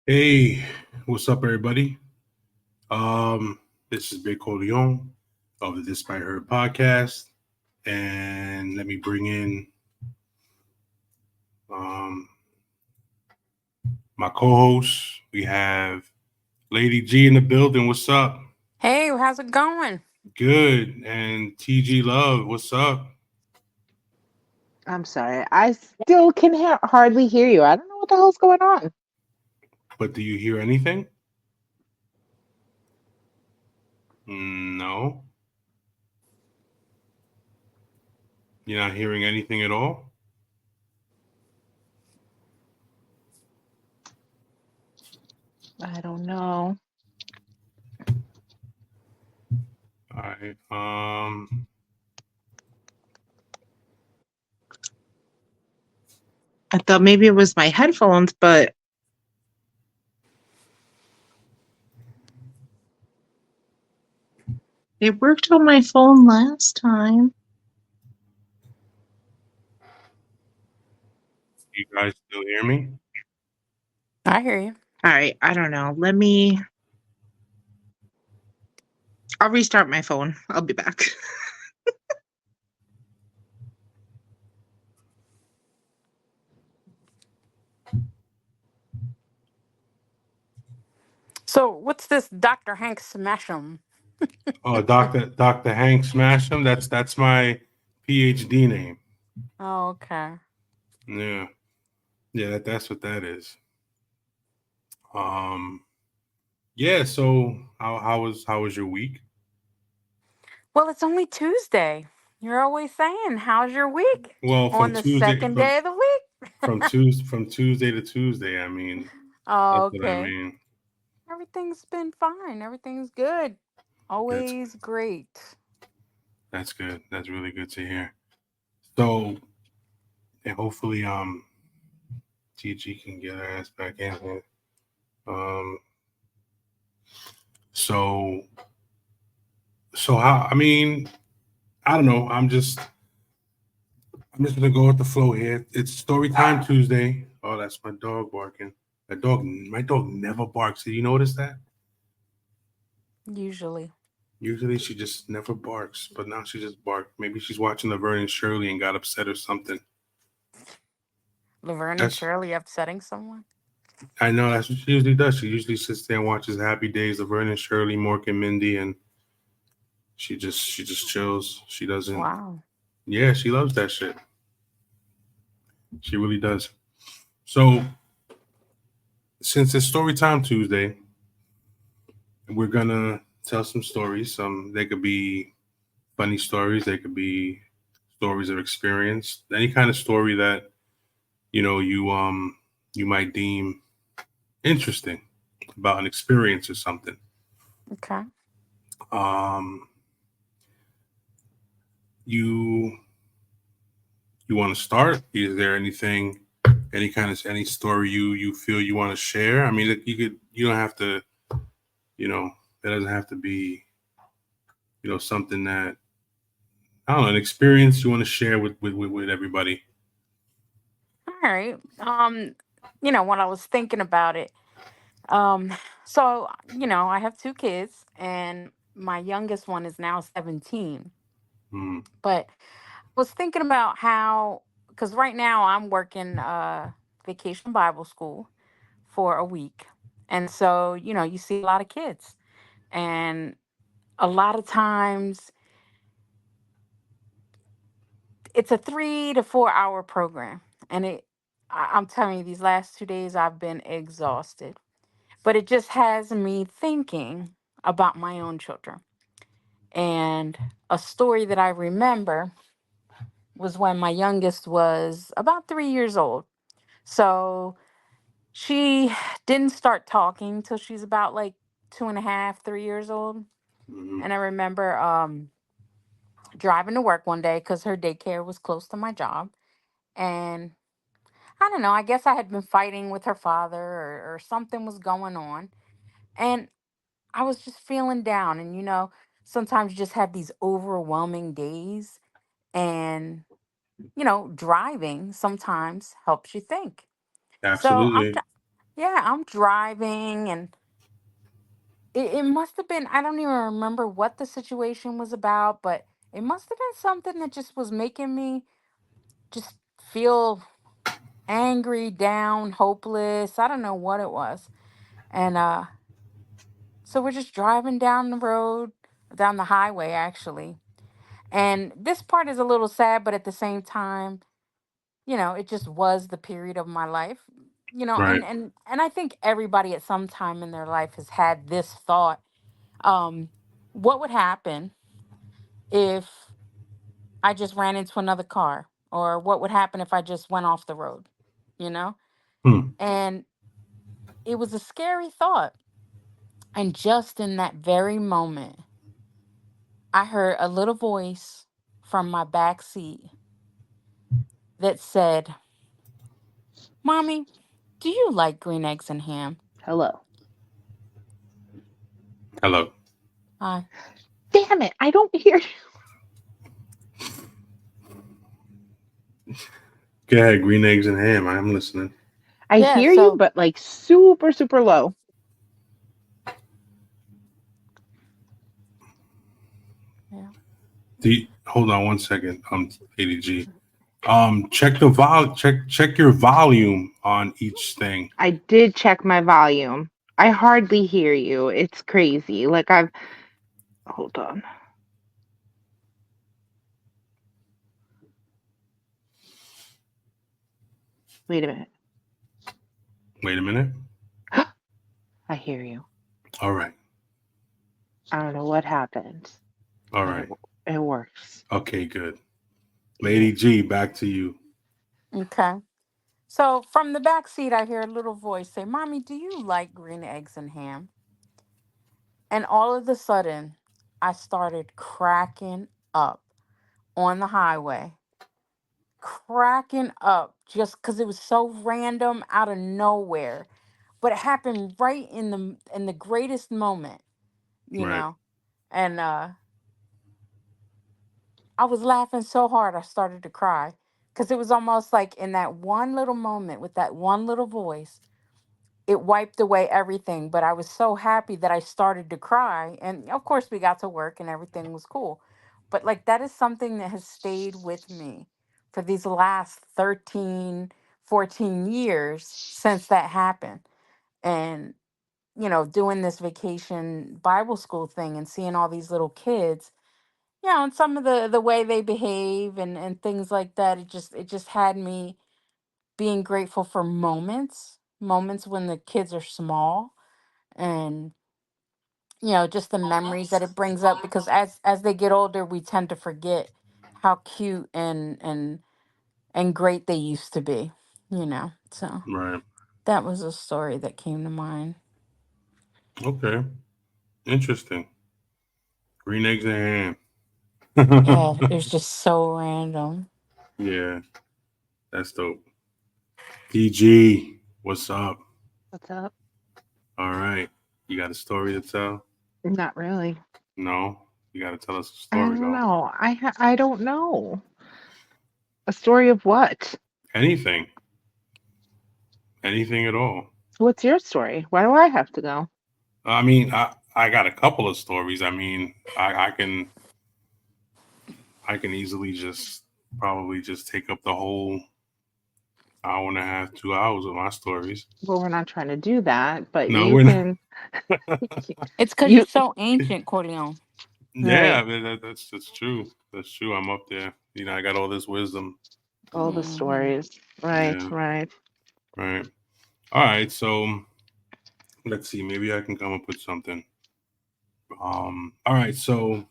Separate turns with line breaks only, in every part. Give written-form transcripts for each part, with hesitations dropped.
Hey, what's up, everybody? Um, this is Big Leon of the Despite Her podcast, and let me bring in um, my co-host. We have Lady G in the building. What's up?
Hey, how's it going?
Good. And TG Love. What's up?
I'm sorry. I still can hardly hear you. I don't know what the hell's going on.
But do you hear anything? No, you're not hearing anything at all.
I don't know.
All right.
I thought maybe it was my headphones, but it worked on my phone last time.
You guys still hear me?
I hear you.
All right. I don't know. I'll restart my phone. I'll be back.
So, what's this Dr. Hank Smash'em?
Oh, Doctor Hank Smasham. That's my PhD name.
Oh, okay.
Yeah, yeah. That's what that is. Um, yeah. So how was your week?
Well, it's only Tuesday. You're always saying, "How's your week?"
Well,
On the second day of the week.
from Tuesday to Tuesday. I mean,
Oh,
that's what I
okay.
mean.
Everything's been fine. Everything's good.
That's
Always great.
that's good. That's really good to hear. So, and hopefully, TG can get her ass back in here. Um, so so how? I mean, I don't know. I'm just gonna go with the flow here. It's story time Tuesday. Oh, that's my dog barking. My dog never barks. Did you notice that?
Usually,
Usually she just never barks, but now she just barked. Maybe she's watching Laverne and Shirley and got upset or something.
Laverne and
That's
Shirley upsetting someone.
I know that's what she usually does. She usually sits there and watches Happy Days, Laverne and Shirley, Mork and Mindy, and she just chills. She doesn't.
Wow.
Yeah, she loves that shit. She really does. So since it's story time Tuesday, we're gonna tell some stories. Some they could be funny stories. They could be stories of experience. Any kind of story that you might deem interesting about an experience or something.
Okay.
Um, you you want to start? Is there anything, any story you feel you want to share? I mean, you don't have to you know it doesn't have to be something that I don't know, an experience you want to share with everybody.
All right. When I was thinking about it, Um, I have two kids, and my youngest one is now 17.
Mm,
But I was thinking about how, because right now I'm working vacation Bible school for a week. And so, you see a lot of kids. And a lot of times it's a 3 to 4 hour program. And I'm telling you, these last 2 days I've been exhausted. But it just has me thinking about my own children. And a story that I remember was when my youngest was about 3 years old. So she didn't start talking till she's about like 2.5, 3 years old.
mm,
And I remember driving to work one day because her daycare was close to my job. And I don't know, I guess I had been fighting with her father or something was going on. And I was just feeling down. And, sometimes you just have these overwhelming days. And driving sometimes helps you think. So
absolutely.
Yeah, I'm driving and it must have been, I don't even remember what the situation was about, but it must have been something that just was making me just feel angry, down, hopeless. I don't know what it was. And so we're just driving down the road, down the highway actually. And this part is a little sad, but at the same time, it just was the period of my life.
Right.
And I think everybody at some time in their life has had this thought. Um, what would happen if I just ran into another car? Or what would happen if I just went off the road? You know?
Hmm.
And it was a scary thought. And just in that very moment, I heard a little voice from my back seat that said, Mommy, do you like green eggs and ham?
Hello.
Hello.
Hi.
Damn it! I don't hear you.
Go ahead. Green eggs and ham. I'm listening.
I
Yeah,
hear you,
so
but like super, super low.
yeah.
Hold on one second. ADG. Check your volume on each thing.
I did check my volume. I hardly hear you. It's crazy. Like hold on. Wait a minute.
Wait a minute.
I hear you.
All right.
I don't know what happened,
All
but
right.
it works.
Okay, good.
Yeah.
Lady G, back to you.
Okay. So from the back seat, I hear a little voice say, Mommy, do you like green eggs and ham? And all of a sudden, I started cracking up on the highway, cracking up just because it was so random out of nowhere. But it happened right in the greatest moment, you
Right.
know. And I was laughing so hard I started to cry because it was almost like in that one little moment with that one little voice, it wiped away everything. But I was so happy that I started to cry. And of course, we got to work and everything was cool. But like that is something that has stayed with me for these last 13, 14 years since that happened. And, doing this vacation Bible school thing and seeing all these little kids, and some of the way they behave and things like that, it just had me being grateful for moments when the kids are small, and just the memories that it brings up, because as they get older we tend to forget how cute and great they used to be, so
Right.
that was a story that came to mind.
Okay. Interesting. Green eggs and
Yeah,
ham.
it was just so random.
Yeah, that's dope. DG, what's up?
What's up?
All right. You got a story to tell?
Not really.
No? You got to tell us a
I
story,
don't
though.
know. I don't know. A story of what?
Anything. Anything at all.
What's your story? Why do I have to go?
I mean, I got a couple of stories. I mean, I can easily just probably just take up the whole hour and a half, 2 hours of my stories.
Well, we're not trying to do that, but
No,
you
we're not.
can.
It's because you're
You
so ancient, Corleone.
Yeah,
right.
I mean, that's true. That's true. I'm up there. I got all this wisdom.
All the
Hmm.
stories. Right.
Yeah.
Right.
Right. All right. So let's see. Maybe I can come up with something. All right. So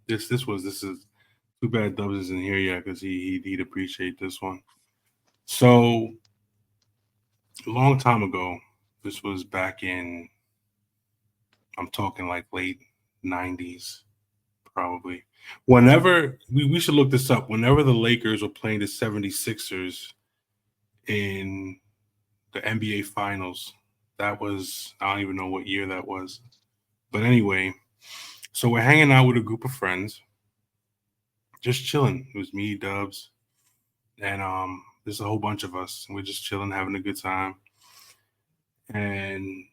this is too bad Dubs isn't here yet because he'd appreciate this one. So a long time ago, this was back in, I'm talking like late '90s, probably. Whenever we should look this up. Whenever the Lakers were playing the 76ers in the NBA Finals, that was, I don't even know what year that was. But anyway, so we're hanging out with a group of friends, just chilling. It was me, Dubs, and there's a whole bunch of us. And we're just chilling, having a good time. and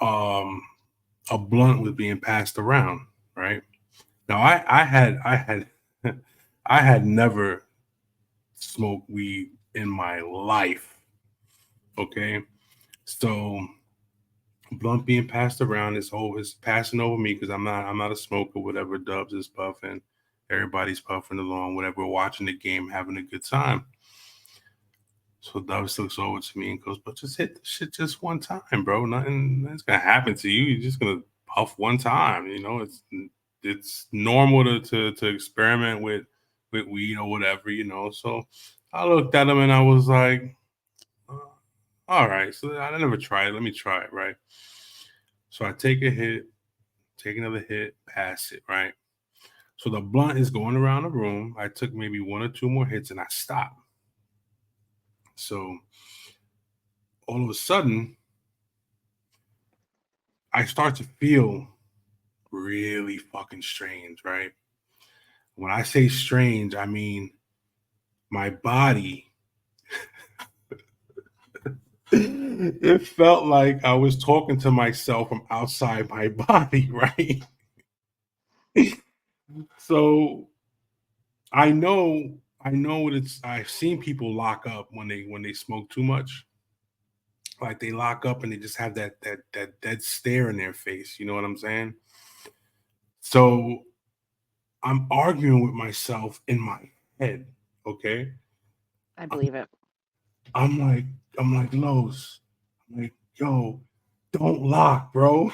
a blunt was being passed around. Right now, I had I had never smoked weed in my life. Okay, so blunt being passed around is passing over me because I'm not a smoker. Whatever Dubs is puffing, everybody's puffing along. Whatever, we're watching the game, having a good time. So Dubs looks over to me and goes, "But just hit the shit just one time, bro. Nothing's gonna happen to you. You're just gonna puff one time. You know, it's normal to experiment with weed or whatever. You know." So I looked at him and I was like, uh, "All right, so I never tried it. Let me try it, right?" So I take a hit, take another hit, pass it, right? So the blunt is going around the room. I took maybe one or two more hits and I stopped. So all of a sudden, I start to feel really fucking strange, right? When I say strange, I mean my body. It felt like I was talking to myself from outside my body, right? So I know it's I've seen people lock up when they smoke too much. Like they lock up and they just have that dead stare in their face. You know what I'm saying? So I'm arguing with myself in my head. Okay.
I believe it.
I'm like, Los, I'm like, yo, don't lock, bro.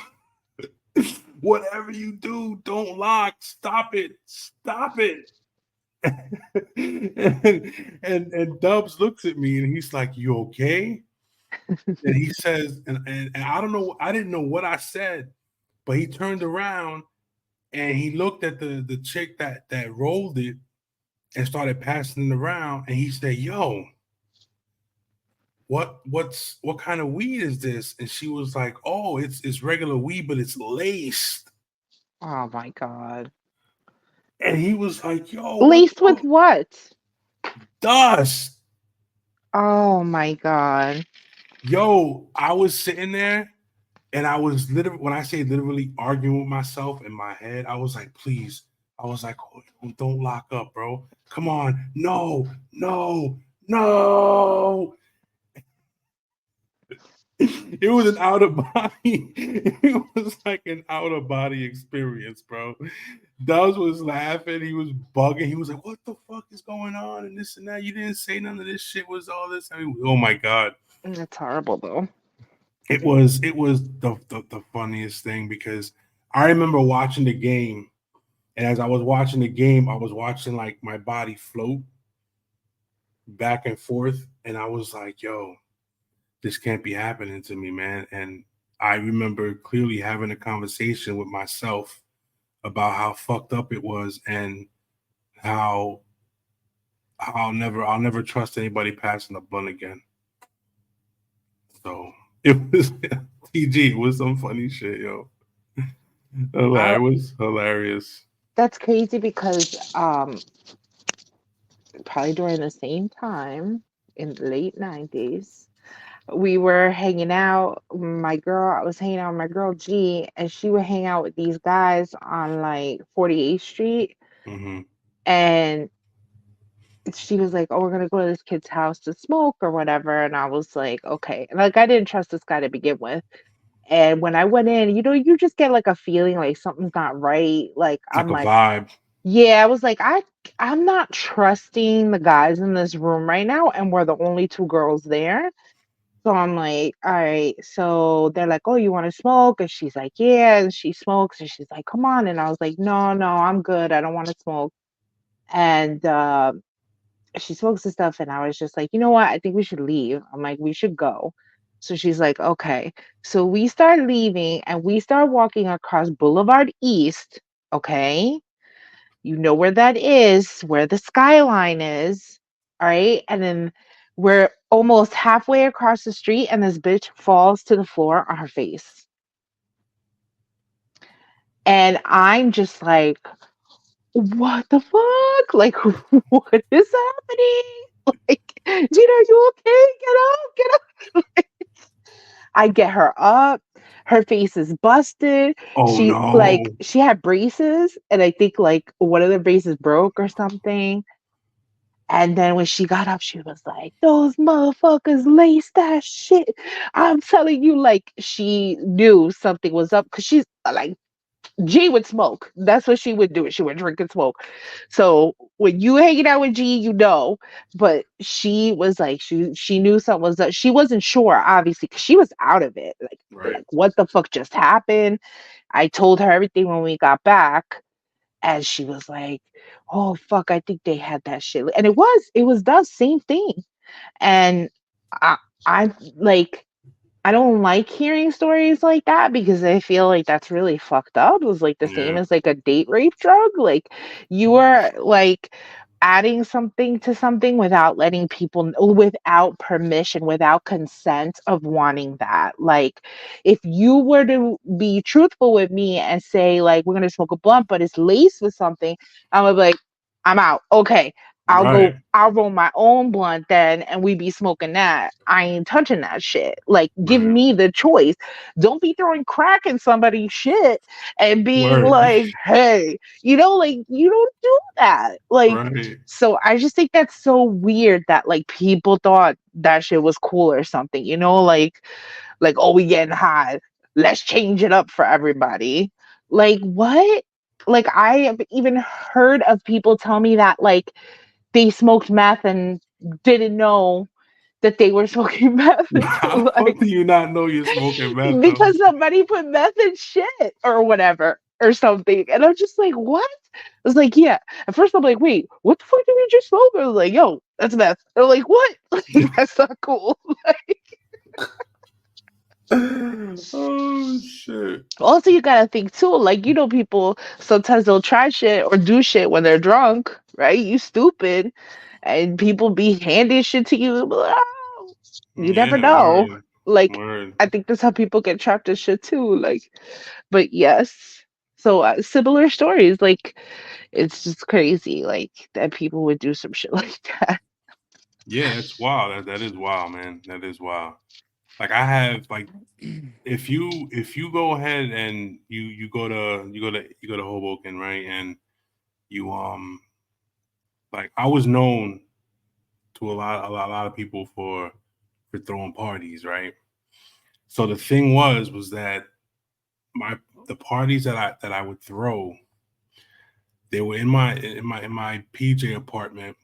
Whatever you do, don't lock. Stop it. Stop it. and Dubs looks at me and he's like, "You okay?" And he says, and I don't know, I didn't know what I said, but he turned around and he looked at the chick that rolled it and started passing it around, and he said, "Yo, what kind of weed is this?" And she was like, "Oh, it's regular weed, but it's laced."
Oh my God.
And he was like, "Yo, what
Laced with
the
what?
dust?"
Oh my God.
Yo, I was sitting there and I was literally, when I say literally arguing with myself in my head, I was like, please. I was like, oh, don't lock up, bro. Come on. No, no, no. It was an out of body. It was like an out of body experience, bro. Dubs was laughing. He was bugging. He was like, what the fuck is going on? And this and that. You didn't say none of this shit was all this. I mean, oh my God.
That's horrible though.
It was the funniest thing because I remember watching the game, and as I was watching the game, I was watching like my body float back and forth, and I was like, "Yo, this can't be happening to me, man." And I remember clearly having a conversation with myself about how fucked up it was and how I'll never trust anybody passing a blunt again. So it was TG. It was some funny shit, yo.
I,
It was hilarious.
that's crazy because probably during the same time in the late 90s, we were hanging out. I was hanging out with my girl G, and she would hang out with these guys on like 48th Street.
Hmm.
And she was like, "Oh, we're gonna go to this kid's house to smoke or whatever." And I was like, "Okay." And like, I didn't trust this guy to begin with. And when I went in, you just get like a feeling like something's not right. Like
Like
I'm
a
like,
vibe.
yeah, I was like, I'm not trusting the guys in this room right now, and we're the only two girls there. So I'm like, all right. So they're like, "Oh, you want to smoke?" And she's like, "Yeah." And she smokes, and she's like, "Come on." And I was like, "No, no, I'm good. I don't want to smoke." And she smokes the stuff, and I was just like, "You know what? I think we should leave." I'm like, "We should go." So she's like, "Okay." So we start leaving, and we start walking across Boulevard East. Okay, you know where that is, where the skyline is. All right. And then we're almost halfway across the street, and this bitch falls to the floor on her face. And I'm just like, what the fuck? Like, what is happening? Like, Gina, are you okay? Get up, get up. I get her up, her face is busted.
Oh no.
She had braces, and I think like one of the braces broke or something. And then when she got up, she was like, "Those motherfuckers laced that shit." I'm telling you, like she knew something was up because she's like G would smoke. That's what she would do. She would drink and smoke. So when you hanging out with G, you know. But she was like, she knew something was up. She wasn't sure, obviously, because she was out of it.
Right.
Like what the fuck just happened? I told her everything when we got back, and she was like, "Oh fuck, I think they had that shit." And it was the same thing. And I, I like I don't like hearing stories like that because I feel like that's really fucked up. It was like the same
Yeah.
as like a date rape drug. Like you are like adding something to something without letting people without permission, without consent of wanting that. Like if you were to be truthful with me and say like we're gonna smoke a blunt, but it's laced with something, I would be like, I'm out. Okay.
Right.
I'll roll my own blunt then and we be smoking that. I ain't touching that shit. Like, give
Right.
me the choice. Don't be throwing crack in somebody's shit and being
Word.
like, hey, like, you don't do that. Like,
Right.
so I just think that's so weird that like people thought that shit was cool or something, like, oh, we getting high. Let's change it up for everybody. Like, what? Like, I have even heard of people tell me that, like, they smoked meth and didn't know that they were smoking meth
How
until
the fuck
like
do you not know you're smoking meth though?
because somebody put meth in shit or whatever or something. And I'm just like, what? I was like, yeah. At first I'm like, wait, what the fuck did we just smoke? I was like, yo, that's meth. They're like, what? Like, that's not cool.
Oh shit.
Also, you gotta think too, like, people sometimes they'll try shit or do shit when they're drunk, right? You stupid. And people be handing shit to you. Oh, you never
Yeah,
know.
word.
Like,
Word.
I think that's how people get trapped in shit too. Like, but yes. So similar stories. Like, it's just crazy. Like that people would do some shit like that.
Yeah, it's wild. That is wild, man. That is wild. Like I have like if you go ahead and you go to Hoboken, right? And you like I was known to a lot of people for throwing parties, right? So the thing was that my the parties that I would throw, they were in my PJ apartment,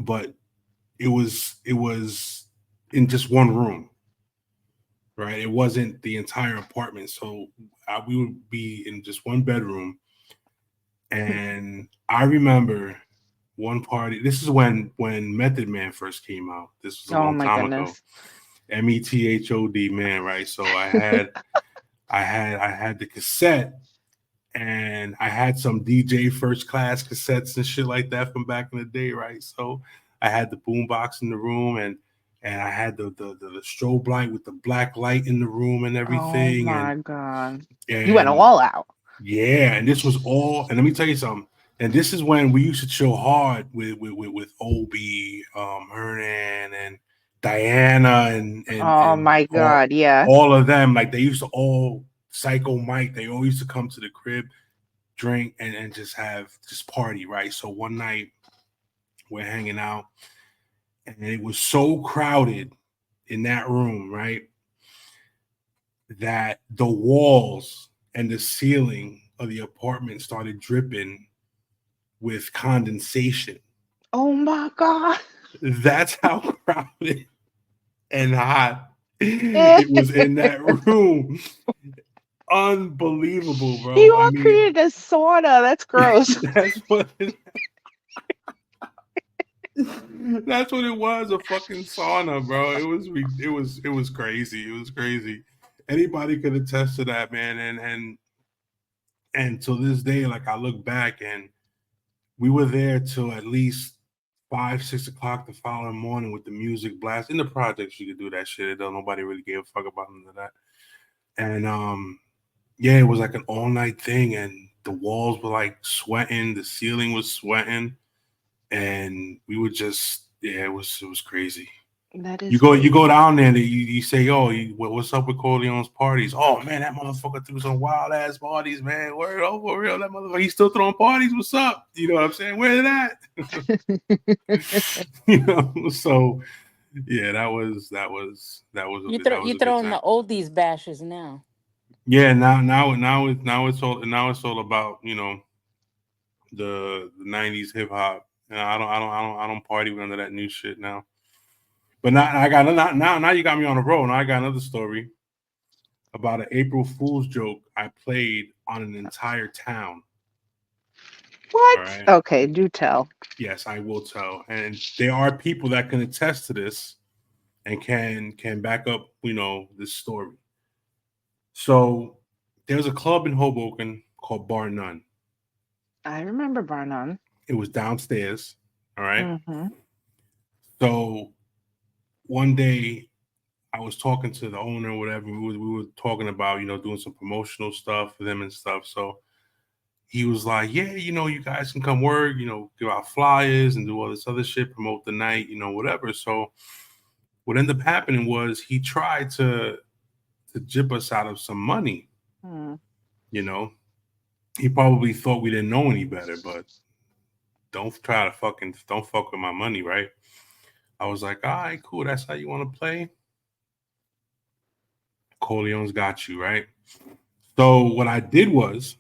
but it was in just one room, right? It wasn't the entire apartment, so we would be in just one bedroom. And I remember one party. This is when Method Man first came out. This was a
Oh
long
my
time ago.
goodness.
METHOD man, right? So I had the cassette, and I had some DJ First Class cassettes and shit like that from back in the day, right? So I had the boombox in the room, and I had the strobe light with the black light in the room and
Oh
everything, and
my god. You went
and
all out.
yeah, and this was all. And let me tell you something. And this is when we used to chill hard with Obi, Hernan, and Diana,
Oh
and
my god, yeah.
all of them. Like they used to all Psycho Mike. They all used to come to the crib, drink, and just party, right? So one night we're hanging out, and it was so crowded in that room, right, that the walls and the ceiling of the apartment started dripping with condensation.
Oh my god.
That's how crowded and hot it was in that room. Unbelievable, bro.
You
I
all
mean,
created a sauna. That's gross.
that's what that's what it was, a fucking sauna, bro. It was crazy. It was crazy. Anybody could attest to that, man. And to this day, like I look back and we were there till at least 5, 6 o'clock the following morning with the music blast. In the projects, you could do that shit. Though nobody really gave a fuck about none of that. And yeah, it was like an all night thing, and the walls were like sweating, the ceiling was sweating, and we would just yeah, it was crazy.
That is
You go
crazy.
down there and you say, yo, what's up with Corleone's parties? Oh man, that motherfucker threw some wild ass parties, man. Word over real, that motherfucker, he's still throwing parties. What's up? You know what I'm saying? Where's that? You know, so yeah, that was a
You
good, that was
you
a good
throwing
time.
the oldies bashes now.
Yeah, now it's all about, you know, the 90s hip hop. And I don't party with none of that new shit now. But now you got me on a roll. Now I got another story about an April Fool's joke I played on an entire town. All
What?
right.
Okay, do tell.
Yes, I will tell. And there are people that can attest to this and can back up, you know, this story. So there's a club in Hoboken called Bar None.
I remember Barnum.
It was downstairs. All right.
Mm-hmm.
So one day I was talking to the owner or whatever. We were talking about, you know, doing some promotional stuff for them and stuff. So he was like, yeah, you know, you guys can come work, you know, give out flyers and do all this other shit, promote the night, you know, whatever. So what ended up happening was he tried to jip us out of some money, you know. He probably thought we didn't know any better, but don't fuck with my money, right? I was like, all right, cool. That's how you want to play. Corleone's got you, right? So what I did was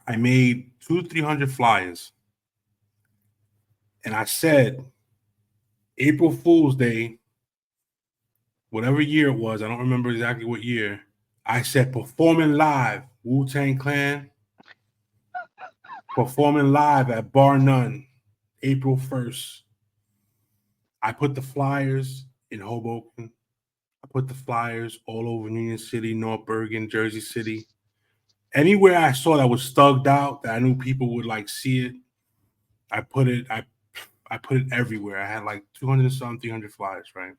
I made 200-300 flyers, and I said April Fool's Day, whatever year it was, I don't remember exactly what year. I said performing live, Wu-Tang Clan, performing live at Bar None, April 1st. I put the flyers in Hoboken. I put the flyers all over Union City, North Bergen, Jersey City. Anywhere I saw that was thugged out, that I knew people would like see it, I put it. I put it everywhere. I had like 200 and something, 300 flyers, right?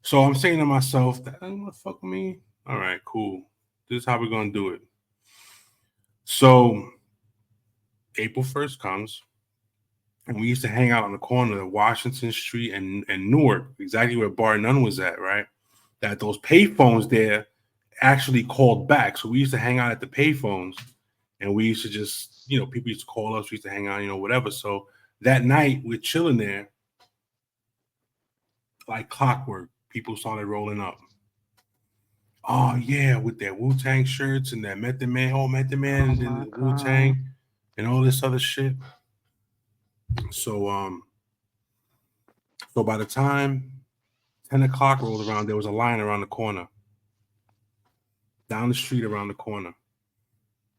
So I'm saying to myself, that doesn't want to fuck with me. All right, cool. This is how we're gonna do it. So April 1st comes, and we used to hang out on the corner of Washington Street and Newark, exactly where Bar None was at, right? That those payphones there actually called back. So we used to hang out at the payphones, and we used to just, you know, people used to call us, we used to hang out, you know, whatever. So that night we're chilling there, like clockwork. People started rolling up. Oh yeah, with their Wu-Tang shirts and that Method Man, Method Man, and then the Wu-Tang and all this other shit. So so by the time 10 o'clock rolled around, there was a line around the corner. Down the street around the corner.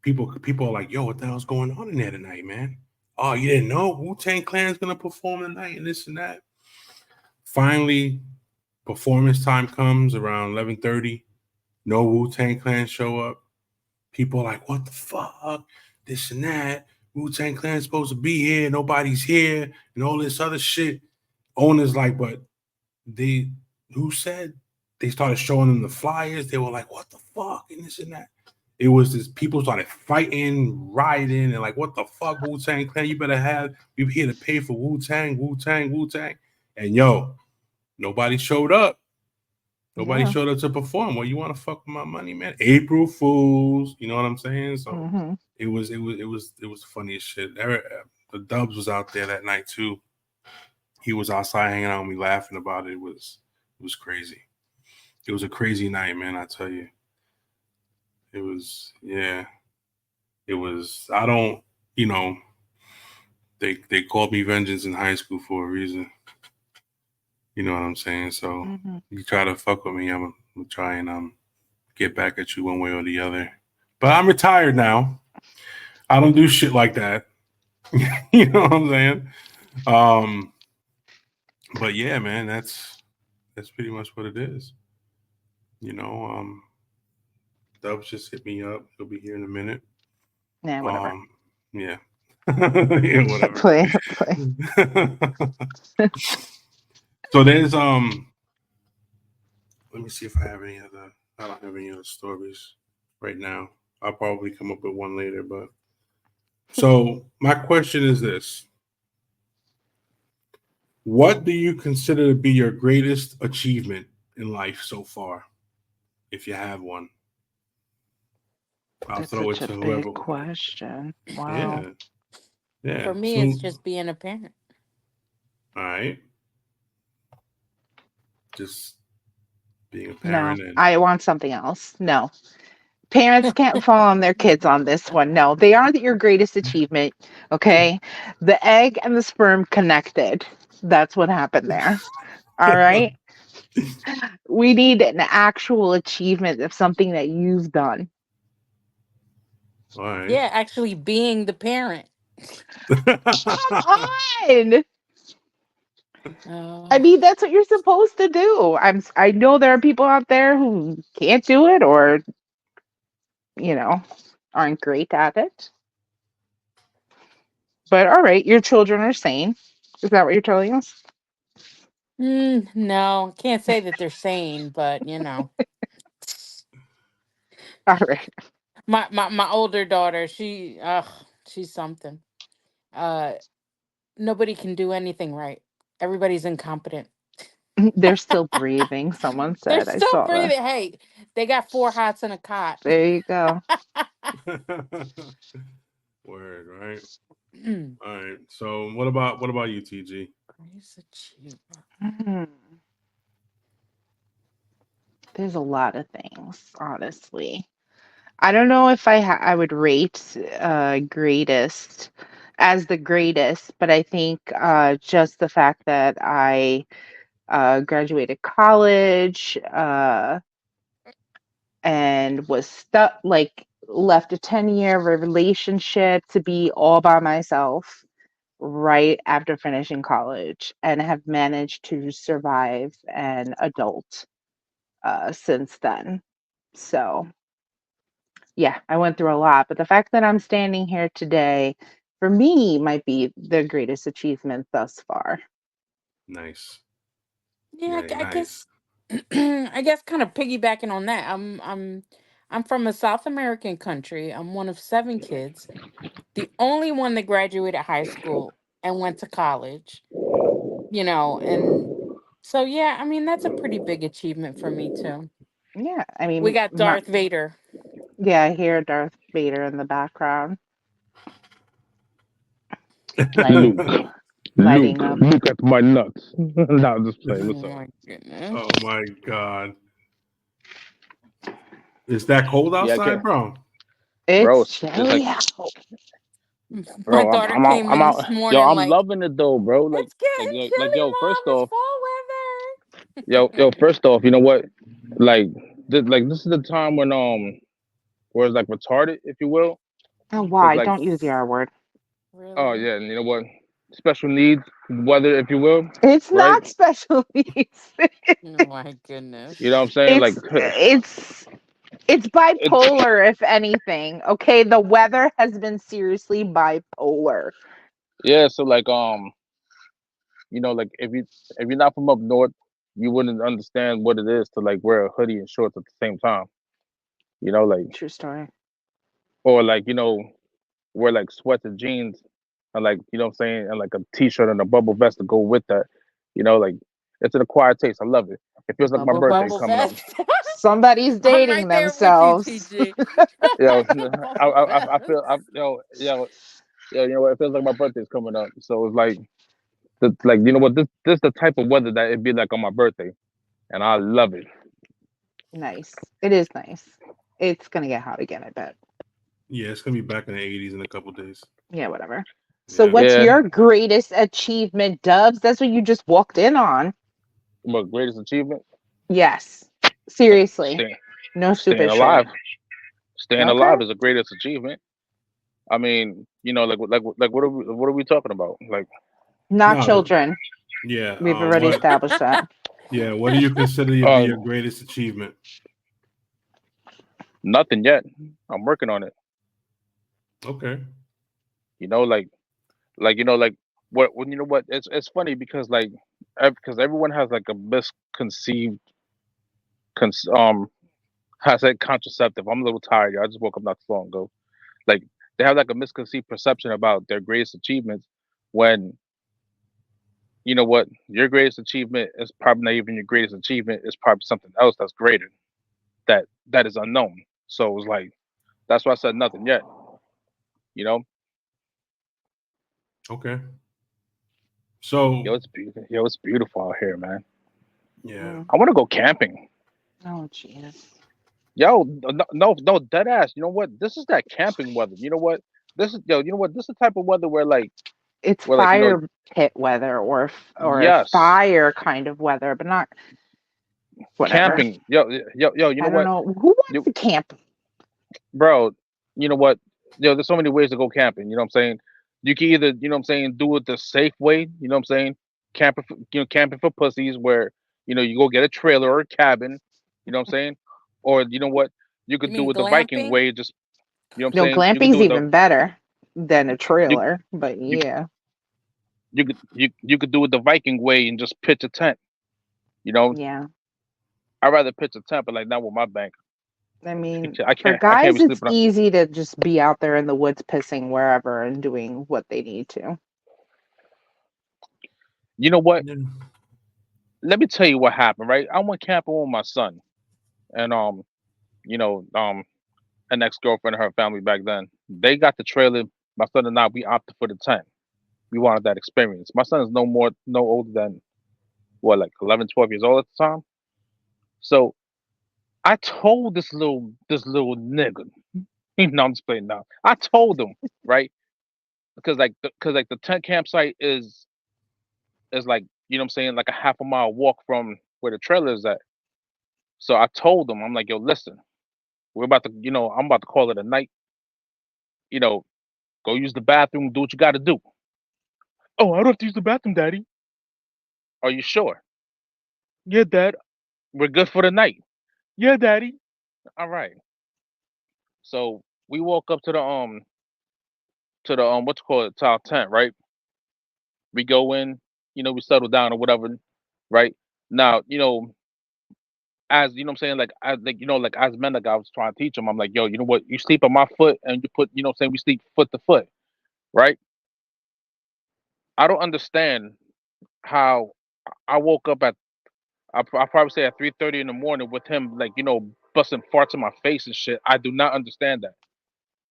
People are like, yo, what the hell's going on in there tonight, man? Oh, you didn't know Wu-Tang Clan's gonna perform tonight and this and that. Finally, performance time comes around 11:30. No Wu-Tang Clan show up. People are like, what the fuck? This and that. Wu-Tang Clan's supposed to be here. Nobody's here. And all this other shit. Owners like, but who said? They started showing them the flyers. They were like, what the fuck? And this and that. It was this, people started fighting, rioting, and like, what the fuck, Wu-Tang Clan? You better have, we're here to pay for Wu-Tang, Wu-Tang, Wu-Tang. And yo, nobody showed up. Nobody showed up to perform. Well, you want to fuck with my money, man? April Fools, you know what I'm saying? So it was the funniest shit. The Dubs was out there that night too. He was outside hanging out with me, laughing about it. It was crazy. It was a crazy night, man. I tell you, it was. Yeah, it was. I don't, you know, they called me Vengeance in high school for a reason. You know what I'm saying? So you try to fuck with me, I'm gonna try and get back at you one way or the other. But I'm retired now. I don't do shit like that. You know what I'm saying? But yeah, man, that's pretty much what it is. You know, Dubs just hit me up. He'll be here in a minute.
Yeah, whatever.
Yeah. Yeah, whatever.
Play.
So there's let me see if I have any other. I don't have any other stories right now. I'll probably come up with one later, but so my question is this. What do you consider to be your greatest achievement in life so far, if you have one? I'll
That's
throw it
such a
to
big
whoever.
question. Wow.
Yeah, yeah.
For me, it's
So,
just being a parent.
all right, just being a
No,
parent and
I want something else. No. Parents can't fall on their kids on this one. No, they aren't your greatest achievement. Okay. The egg and the sperm connected. That's what happened there. All right. We need an actual achievement of something that you've done.
all right.
Yeah, actually being the parent.
Come on. I
Uh,
mean, that's what you're supposed to do. I know there are people out there who can't do it or, you know, aren't great at it. But all right, your children are sane. Is that what you're telling us?
no, can't say that they're sane, but you know,
All right.
my older daughter, she's something. Uh, nobody can do anything right. Everybody's incompetent.
They're still breathing, someone
They're
said. I
still
saw that.
breathing. Hey, they got four hots and a cot.
There you go.
Word, right? All right. So, what about you, TG?
Greatest achievement.
Hmm. There's a lot of things, honestly. I don't know if I would rate greatest as the greatest, but I think just the fact that I graduated college and was stuck, like left a 10-year relationship to be all by myself right after finishing college and have managed to survive an adult since then. So, yeah, I went through a lot, but the fact that I'm standing here today for me might be the greatest achievement thus far.
Nice.
Yeah,
Yeah,
I
nice.
guess I guess kind of piggybacking on that. I'm from a South American country. I'm one of seven kids. The only one that graduated high school and went to college, and so yeah, I mean that's a pretty big achievement for me too.
Yeah, I
We
mean,
got Darth Vader.
yeah, I hear Darth Vader in the background lighting
Luke,
lighting
Luke,
up.
look at my nuts. No, I'm just playing. What's
Oh
up?
my
Oh
goodness.
my God. Is that cold
Yeah, I
outside,
can't,
bro?
bro.
It's
It's like,
chilly out.
My
bro,
daughter
I'm out.
came
I'm
in
out.
this
Yo,
morning
I'm
like,
loving it though, bro.
it's getting
Yo.
chilly,
First
Mom. It's
off,
fall weather.
First off, you know what? Like, this is the time when where it's like retarded, if you will,
Oh,
because
why?
like,
Don't use the R word.
oh
Really?
yeah, and you know what? Special needs weather, if you will,
It's
right?
not special needs.
Oh my
You know what I'm
goodness.
saying? Like,
It's
it,
bipolar, if anything. Okay, the weather has been seriously bipolar.
yeah. So like, like if you're not from up north, you wouldn't understand what it is to like wear a hoodie and shorts at the same time. Like,
True story.
or like wear like sweats and jeans and like what I'm saying, and like a t-shirt and a bubble vest to go with that. Like it's an acquired taste. I love it. It feels like my
Bubble
birthday
Bubble
vest.
coming up.
vest.
Somebody's
I'm
dating
right there with you,
themselves.
TG. Bubble
I
vest.
feel you know what, it feels like my birthday's coming up. So it's like this is the type of weather that it'd be like on my birthday, and I love it.
Nice. It is nice. It's gonna get hot again, I bet.
Yeah, it's gonna be back in the 80s in a couple days.
Yeah, whatever. So
Yeah.
what's
Yeah,
your greatest achievement, Dubs? That's what you just walked in on.
my greatest achievement,
Yes. Seriously.
staying
No
staying
stupid shit.
alive. Staying
Okay.
alive is the greatest achievement. I mean, what are we talking about? Like,
Not
No.
children.
Yeah.
We've already
What?
established that.
Yeah. What do you consider to be
uh,
your greatest achievement?
nothing yet. I'm working on it.
Okay.
You know, like what when you know what it's funny because like because everyone has like a misconceived cons- um has that contraceptive. I'm a little tired. I just woke up not too long ago. Like they have like a misconceived perception about their greatest achievements when you know what, your greatest achievement is probably not even your greatest achievement. It's probably something else that's greater that is unknown. So it was like that's why I said nothing yet. You know,
Okay. So
yo, it's beautiful. Yo, it's beautiful out here, man.
yeah.
I want to go camping.
Oh, jeez.
Yo, no, dead ass. You know what? This is that camping weather. You know what? This is yo. You know what? This is the type of weather
It's
where like
fire pit weather or
yes,
fire kind of weather, but not whatever.
camping. Yo. You
I
know
don't
what?
know who wants
You
to camp.
bro. You know what? Yo, there's so many ways to go camping. You know what I'm saying? You can either, you know what I'm saying, do it the safe way. You know what I'm saying? Camping for pussies, where you go get a trailer or a cabin. You know what I'm saying? Or you know what? You
You
could do
mean
it the Viking
glamping?
way. Just you know what I'm
No,
saying? You could
glamping's
do it the
even better than a
you
trailer, but
you
yeah.
you could do it the Viking way and just pitch a tent. You know,
Yeah.
I'd rather pitch a tent, but like not with my bank.
I mean,
I
for
can't
guys,
be
it's
sleeping on.
easy to just be out there in the woods pissing wherever and doing what they need to.
You know what?
Yeah.
Let me tell you what happened. Right, I went camping with my son, and you know, an ex girlfriend and her family back then. They got the trailer. My son and I, we opted for the tent. We wanted that experience. My son is no older than what, like 11, 12 years old at the time. So I told this little nigga, no, I'm just playing now. I told him, right? Because the tent campsite is like, you know what I'm saying, like a half a mile walk from where the trailer is at. So I told him, I'm like, yo, listen, we're about to, I'm about to call it a night. You know, go use the bathroom, do what you got to do. Oh, I don't have to use the bathroom, daddy. Are you sure? Yeah, dad. We're good for the night. Yeah, daddy. All right. So we walk up to the what's it called, to our tent, right? We go in, we settle down or whatever, right? Now, as you know what I'm saying, like as men, like I was trying to teach them, I'm like, yo, you know what, you sleep on my foot and you put, what I'm saying, we sleep foot to foot, right? I don't understand how I woke up at I probably say at 3:30 in the morning with him, like, busting farts in my face and shit. I do not understand that.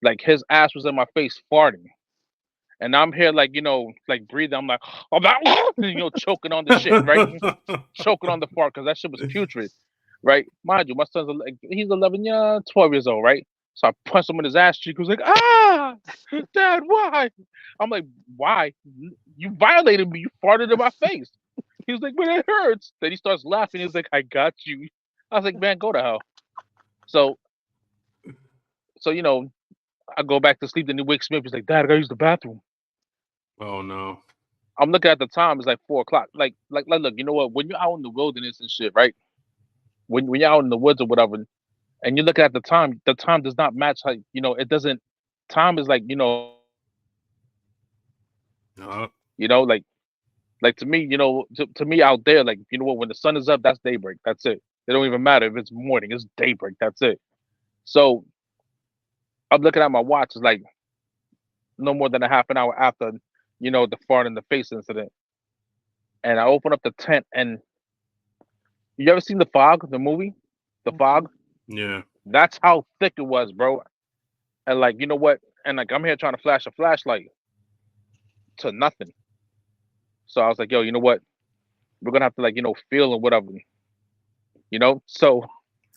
Like his ass was in my face farting. And I'm here like, like breathing. I'm like, choking on the shit, right? Choking on the fart because that shit was putrid, right? Mind you, my son's like, he's 11, yeah, 12 years old, right? So I punched him in his ass cheek. He was like, ah, dad, why? I'm like, why? You violated me. You farted in my face. He was like, but it hurts. Then he starts laughing. He was like, I got you. I was like, man, go to hell. So, so I go back to sleep. Then he wakes me up. He's like, dad, I gotta use the bathroom.
Oh no.
I'm looking at the time. It's like 4 o'clock. Like, look. You know what? When you're out in the wilderness and shit, right? When you're out in the woods or whatever, and you look at the time does not match. Like, it doesn't. Time is like,
Uh,
like to me, to me out there, like, you know what? When the sun is up, that's daybreak. That's it. It don't even matter if it's morning. It's daybreak. That's it. So I'm looking at my watch. It's like no more than a half an hour after, the fart in the face incident. And I open up the tent, and you ever seen The Fog, the movie? The
Mhm.
Fog?
yeah.
That's how thick it was, bro. And like, you know what? And like, I'm here trying to flash a flashlight to nothing. So I was like, yo, you know what? We're gonna have to, like, feel and whatever, So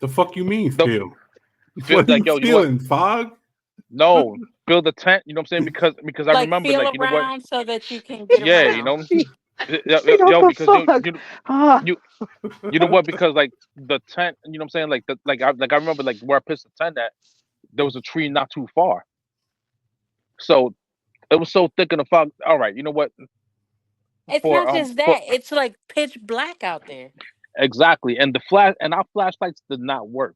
The fuck you mean
the
feel?
feel
What are you
like, yo, you know what?
feeling, fog?
No, build a tent. You know what I'm saying? Because I
Like
remember,
feel
like, you know what?
around so that you can get
Yeah,
around.
What the
because
fuck? Ah,
you you know what? Because like the tent, you know what I'm saying? Like I remember, like, where I pitched the tent at, there was a tree not too far. So it was so thick in the fog. All right, you know what?
It's
For
not just
for
that, it's like pitch black out there.
exactly, and the flash and our flashlights did not work.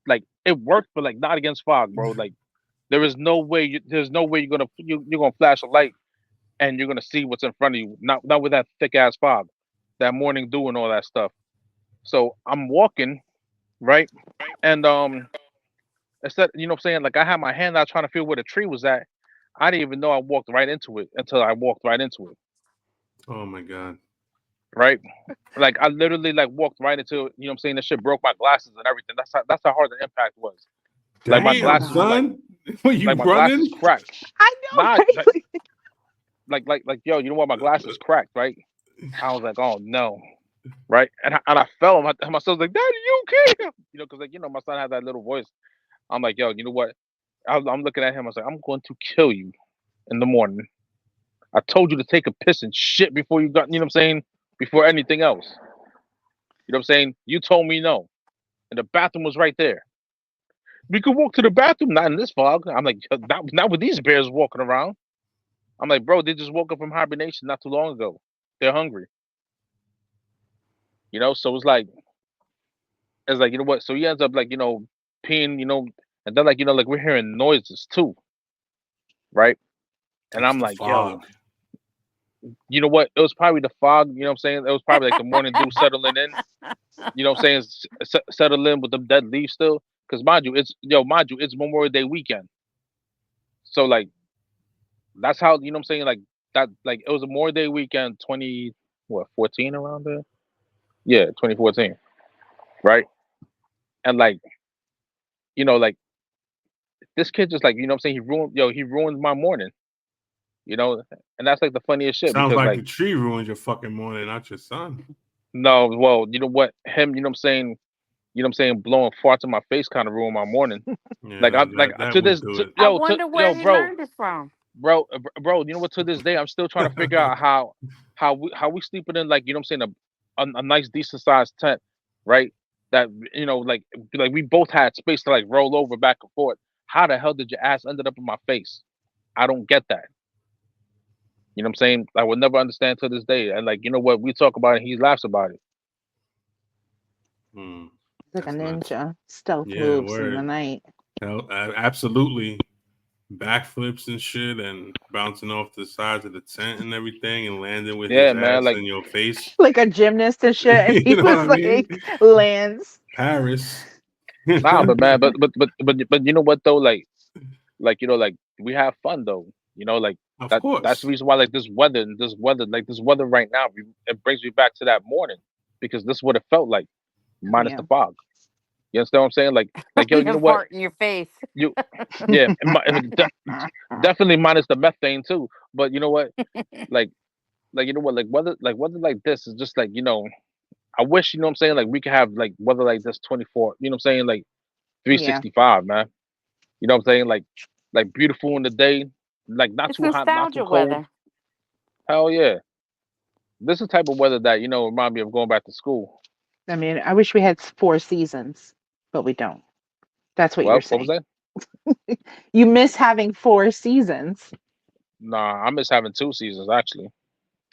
Like it worked, but like not against fog, bro. Like there's no way you're gonna flash a light and you're gonna see what's in front of you. Not with that thick ass fog, that morning dew and all that stuff. So I'm walking, right, and instead, you know what I'm saying, like I had my hand out trying to feel where the tree was at. I didn't even know I walked right into it until I walked right into it.
Oh my god.
right? Like I literally like walked right into, you know what I'm saying, that shit broke my glasses and everything. That's how hard the impact was. Like my
Oh my
Damn,
glasses were
God.
son. Were you
like my glasses
running?
cracked.
I know,
Nah,
right?
like yo, you know what? My glasses cracked, right? I was like, oh no, right? And I fell. And my son's like, Daddy, you okay? You know, because like my son had that little voice. I'm like, yo, you know what? I'm looking at him. I was like, I'm going to kill you in the morning. I told you to take a piss and shit before you got, you know what I'm saying? Before anything else. You know what I'm saying? You told me no. And the bathroom was right there. We could walk to the bathroom, not in this fog. I'm like, not with these bears walking around. I'm like, bro, they just woke up from hibernation not too long ago. They're hungry. So it's like, you know what? So he ends up like, peeing, and then like, like we're hearing noises too, right? And
It's
I'm
the
like, yo,
fog.
you know what? It was probably the fog, you know what I'm saying? It was probably like the morning dew settling in, you know what I'm saying? Settle in with them dead leaves still. Because mind you, it's Memorial Day weekend. So like that's how, you know what I'm saying? Like that, like it was a Memorial Day weekend, 14 around there? Yeah, 2014. Right? And like, like this kid just like, you know what I'm saying? He ruined my morning, you know? And that's like the funniest shit
Sounds
because
like
like,
the tree ruined your fucking morning, not your son.
no, well, you know what? Him, you know what I'm saying? Blowing farts in my face kind of ruined my morning.
Yeah,
Like I'm like
that
to
would
this,
do it.
I wonder where
yo,
he
bro,
learned it from.
bro, you know what? To this day, I'm still trying to figure out how we sleeping in, like, you know what I'm saying, a nice decent sized tent, right? That, like we both had space to like roll over back and forth. How the hell did your ass ended up in my face? I don't get that. You know what I'm saying? I will never understand to this day. And like, you know what? We talk about it, he laughs about it.
Hmm,
Like a
that's nuts.
ninja. Stealth
Yeah,
moves in the
word.
night.
Hell, absolutely. Backflips and shit and bouncing off the sides of the tent and everything and landing with his
Yeah, man.
ass
Like,
in your face.
Like a gymnast and shit. And he
You know what
was
I mean?
like, lands.
Paris.
nah, but man, but you know what though? Like we have fun though. Like
Of
that's the
course.
reason why like this weather right now, it brings me back to that morning because this is what it felt like, minus
Yeah.
the fog. You understand what I'm saying? Like yo, you know
The
what?
fart in your face.
You yeah, definitely minus the methane too. But you know what? Like you know what? Like weather like this is just like, I wish, you know what I'm saying, like we could have like weather like this 24. You know what I'm saying? Like
Yeah.
365, man. You know what I'm saying? Like beautiful in the day, like not
It's
too hot, not too
nostalgia
cold.
weather.
Hell yeah. This is the type of weather that, remind me of going back to school.
I mean, I wish we had 4 seasons, but we don't. That's what you're
Well, what was
saying.
that?
You miss having 4 seasons.
Nah, I miss having 2 seasons actually.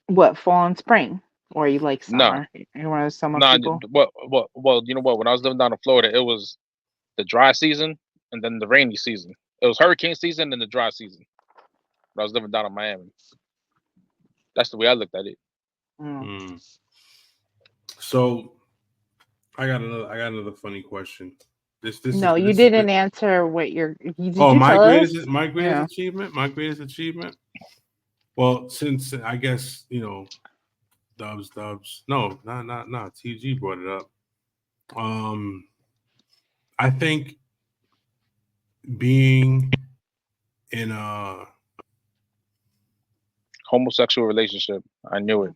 What, fall and spring? Or you like
Nah,
summer? You're one of those summer
nah.
people?
Well, you know what? When I was living down in Florida, it was the dry season and then the rainy season. It was hurricane season and the dry season. When I was living down in Miami, that's the way I looked at it.
Mm.
Hmm. So I got another funny question. This is
No, you
this is
didn't answer what did
oh,
you
my
tell us?
greatest
Yeah.
achievement? My greatest achievement? Well, since I guess, Dubs. No, not TG brought it up. I think being in a
Homosexual relationship. I knew it.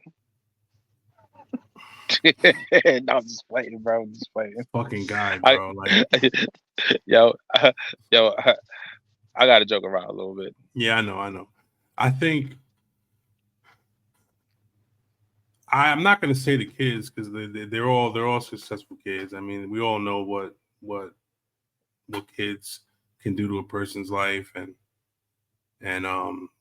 No, I'm just playing, bro. I'm just playing.
fucking guy,
I,
bro. Like,
yo, yo, I got to joke around a little bit.
yeah, I know. I think I'm not gonna say the kids because they're all successful kids. I mean, we all know what kids can do to a person's life, and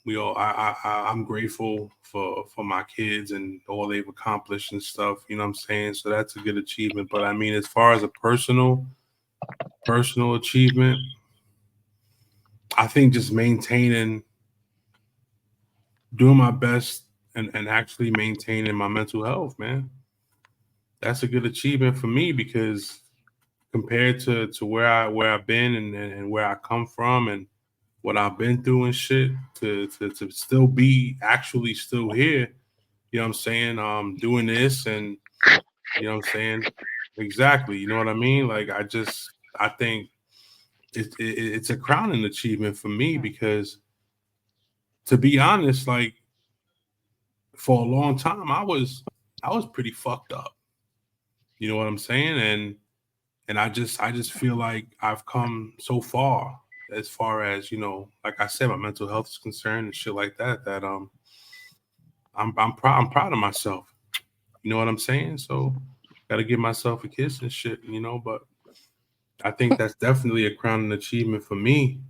we all I'm grateful for my kids and all they've accomplished and stuff. You know what I'm saying? So that's a good achievement. But I mean, as far as a personal achievement, I think just doing my best and actually maintaining my mental health, man. That's a good achievement for me because compared to where I've been and where I come from and what I've been through and shit, to still be actually still here, You know what I'm saying? Doing this and you know what I'm saying? Exactly. You know what I mean? Like I think it's a crowning achievement for me because to be honest, like for a long time I was pretty fucked up. You know what I'm saying? And I just feel like I've come so far as, you know, like I said, my mental health is concerned and shit like that, that I'm proud of myself. You know what I'm saying? So gotta give myself a kiss and shit, you know, but I think that's definitely a crowning achievement for me.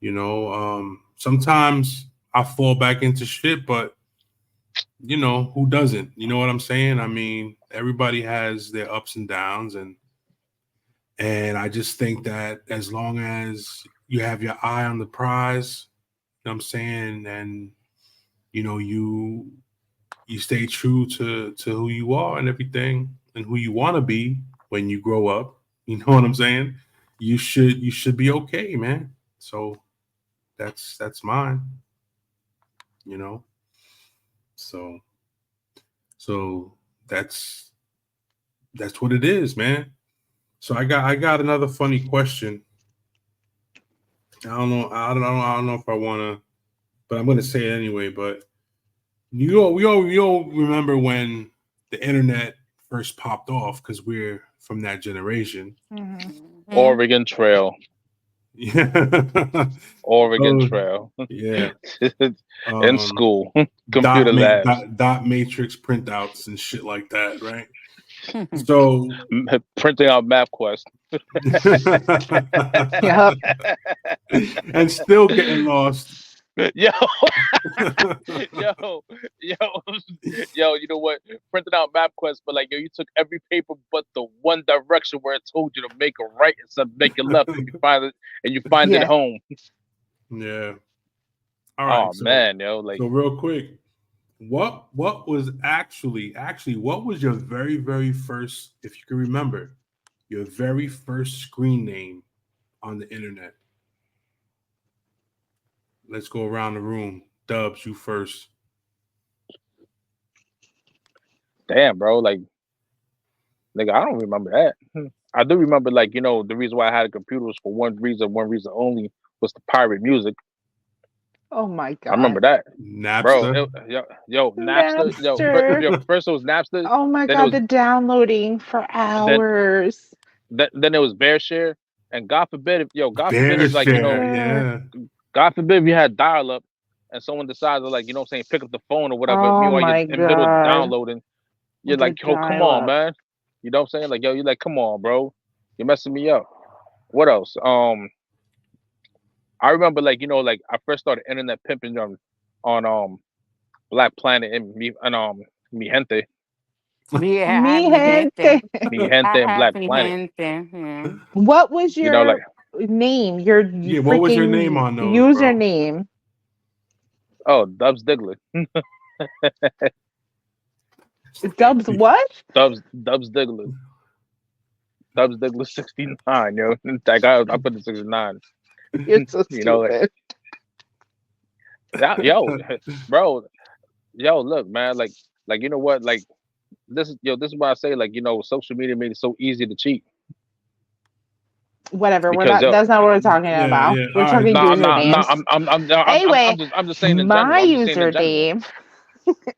You know, sometimes I fall back into shit, but you know, who doesn't? You know what I'm saying? I mean, everybody has their ups and downs and I just think that as long as you have your eye on the prize, you know what I'm saying, and you know, you stay true to who you are and everything and who you want to be when you grow up, you know what I'm saying? You should be okay, man. So that's mine, you know. So so that's that's what it is, man. So I got another funny question. I don't know if I want to, but I'm going to say it anyway. But we all remember when the internet first popped off because we're from that generation.
Mhm.
Oregon Trail.
Yeah.
Oregon
Oh,
Trail.
yeah.
In school.
Dot,
Computer labs.
dot matrix printouts and shit like that, right? So
Printing out MapQuest.
Yep.
and still getting lost.
Yo, yo, yo, you know what? Printed out MapQuest, but like, yo, you took every paper but the one direction where it told you to make a right instead of make a left, and you find it
Yeah.
home.
Yeah. All right.
Oh man, yo, like
So real quick, what was actually what was your very first, if you can remember, your very first screen name on the internet? Let's go around the room. Dubs, you first.
damn, bro, like I don't remember that. I do remember, like, you know, the reason why I had a computer was for one reason only, was to pirate music.
Oh my
I remember
god.
that, bro.
Napster.
Yo, Napster,
Napster.
first it was Napster,
Oh my
then it
god,
was
the downloading for
then
hours.
then it was BearShare, and God forbid if, like, you know,
Bearshare,
Share.
yeah.
God forbid if you had dial up, and someone decides to, like, you know what I'm saying, pick up the phone or whatever.
Oh
Meanwhile, you're
my
in the middle of
god.
downloading. You're
The
like, yo, come on,
dial-up.
man. You know what I'm saying? Like, yo, you're like, come on, bro. You're messing me up. What else? I remember, like, you know, like I first started internet pimping on Black Planet and Mi Gente,
Yeah, I have
Mi
me
gente.
hinting.
Mi
I
Gente and
have
Black
me
Planet.
hinting. Yeah.
What was
You know, like,
your name? Your
Yeah, what was your name
freaking
on those, bro?
username?
oh, Dubs Diglett,
Dubs what?
Dubs Diglett, Dubs Diglett 69. Yo, that guy, I put the 69.
You're so
You know, like,
stupid.
yo, bro, yo, look, man, like, you know what, like, this is why I say, like, you know, social media made it so easy to cheat,
Whatever. We're
because
not.
yo,
That's not what we're talking
Yeah,
about.
yeah.
We're
All right.
talking
nah, nah, nah,
usernames.
I'm
Anyway,
just saying in general.
my
I'm just saying in general.
username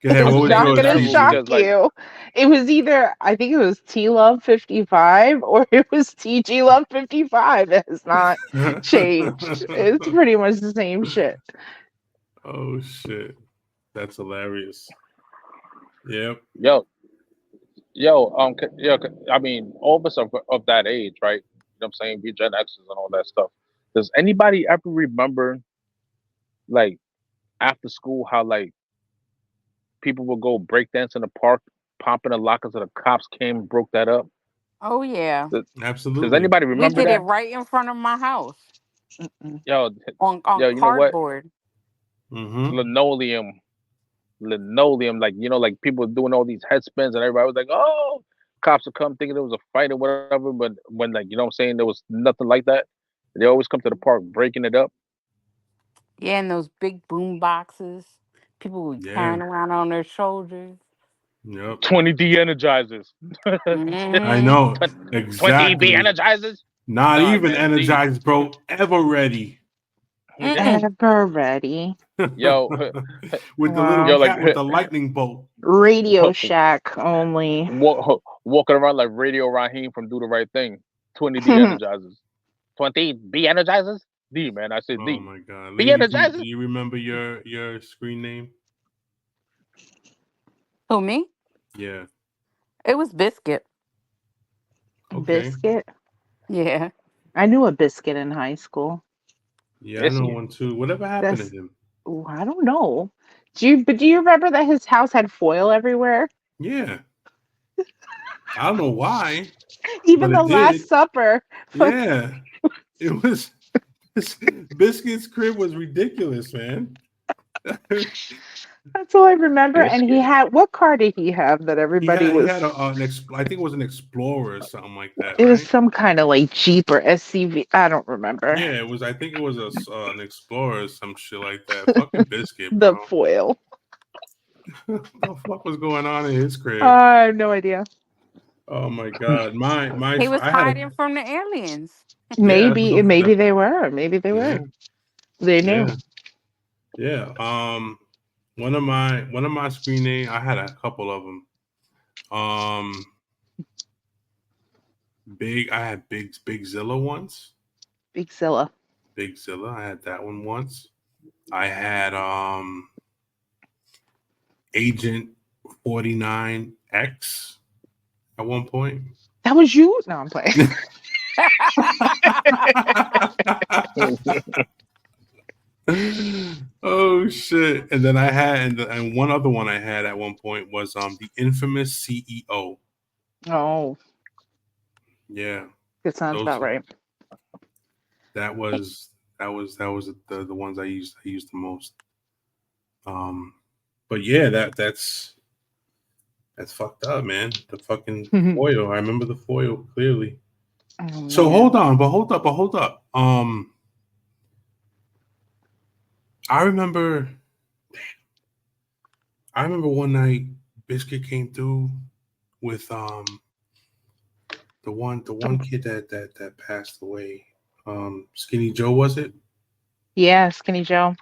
Go ahead.
I'm
What
is
just
was
saying
not
in
yours,
gonna
general
shock
TG?
because, like,
you. It was either, I think it was T Love 55 or it was TG Love 55. It has not changed. It's pretty much the same shit.
Oh shit. That's hilarious. Yep.
yo, I mean, all of us are of that age, right? You know what I'm saying? We Gen X's and all that stuff. Does anybody ever remember, like, after school, how, like, people would go breakdance in the park, pop in the lockers, and the cops came and broke that up?
Oh yeah.
Does, does
Absolutely.
anybody
We
remember
did it
that?
right in front of my house
Mm-mm.
Yo,
on
you know what?
cardboard.
Mm-hmm.
Linoleum, like, you know, like people doing all these head spins, and everybody was like, "Oh," cops would come thinking it was a fight or whatever, but when, like, you know what I'm saying, there was nothing like that. They always come to the park breaking it up.
Yeah, and those big boom boxes. People were
Yeah.
carrying around on their shoulders.
Yep.
20 de-energizers.
I
Mhm.
know
20
exactly.
de-energizers.
Not
Nah,
even
man. D.
energized, bro. Ever ready.
Mm-mm.
Ever ready.
Yo,
With the little
Wow.
yo, like
cat with the lightning bolt.
Radio Shack only.
walking around like Radio Raheem from Do the Right Thing. 20 de-energizers. 20 de-energizers? D, man. I said
Oh
D.
my god. Lady G, do
De-energizers?
you remember your screen name?
Who, me?
Yeah.
It was Biscuit.
Okay.
Biscuit.
Yeah.
I knew a biscuit in high school.
Yeah, I know
Biscuit.
one too. Whatever happened
That's
to him?
Ooh, I don't know. Do you remember that his house had foil everywhere?
Yeah. I don't know why,
Even
but
the
it did.
Last Supper.
Yeah. It was Biscuit's crib was ridiculous, man.
That's all I remember. And he
Biscuit.
had, what car did he have that everybody
He
was?
had I think it was an Explorer or something like that,
It was
right?
some kind of like Jeep or SUV. I don't remember.
Yeah, it was. I think it was an Explorer or some shit like that. Fucking Biscuit,
The
bro.
foil.
What the fuck was going on in his crib?
I have no idea.
Oh my god,
He was
I had
hiding from the aliens.
yeah, that's
Maybe
what-
they were. Maybe they
yeah,
were. They knew.
yeah. One of my screen name, I had a couple of them. I had Big Zilla once.
Big Zilla.
Big Zilla, I had that one once. I had Agent 49X at one point.
That was you? No, I'm playing.
Oh shit! And then I had and one other one I had at one point was the infamous CEO.
Oh,
Yeah,
that sounds
Those-
about right.
that was the ones I used the most. But yeah, that's fucked up, man. The fucking foil. I remember the foil clearly.
Oh,
So
man.
hold up. I remember one night Biscuit came through with the one kid that passed away. Skinny Joe, was it?
Yeah, Skinny Joe.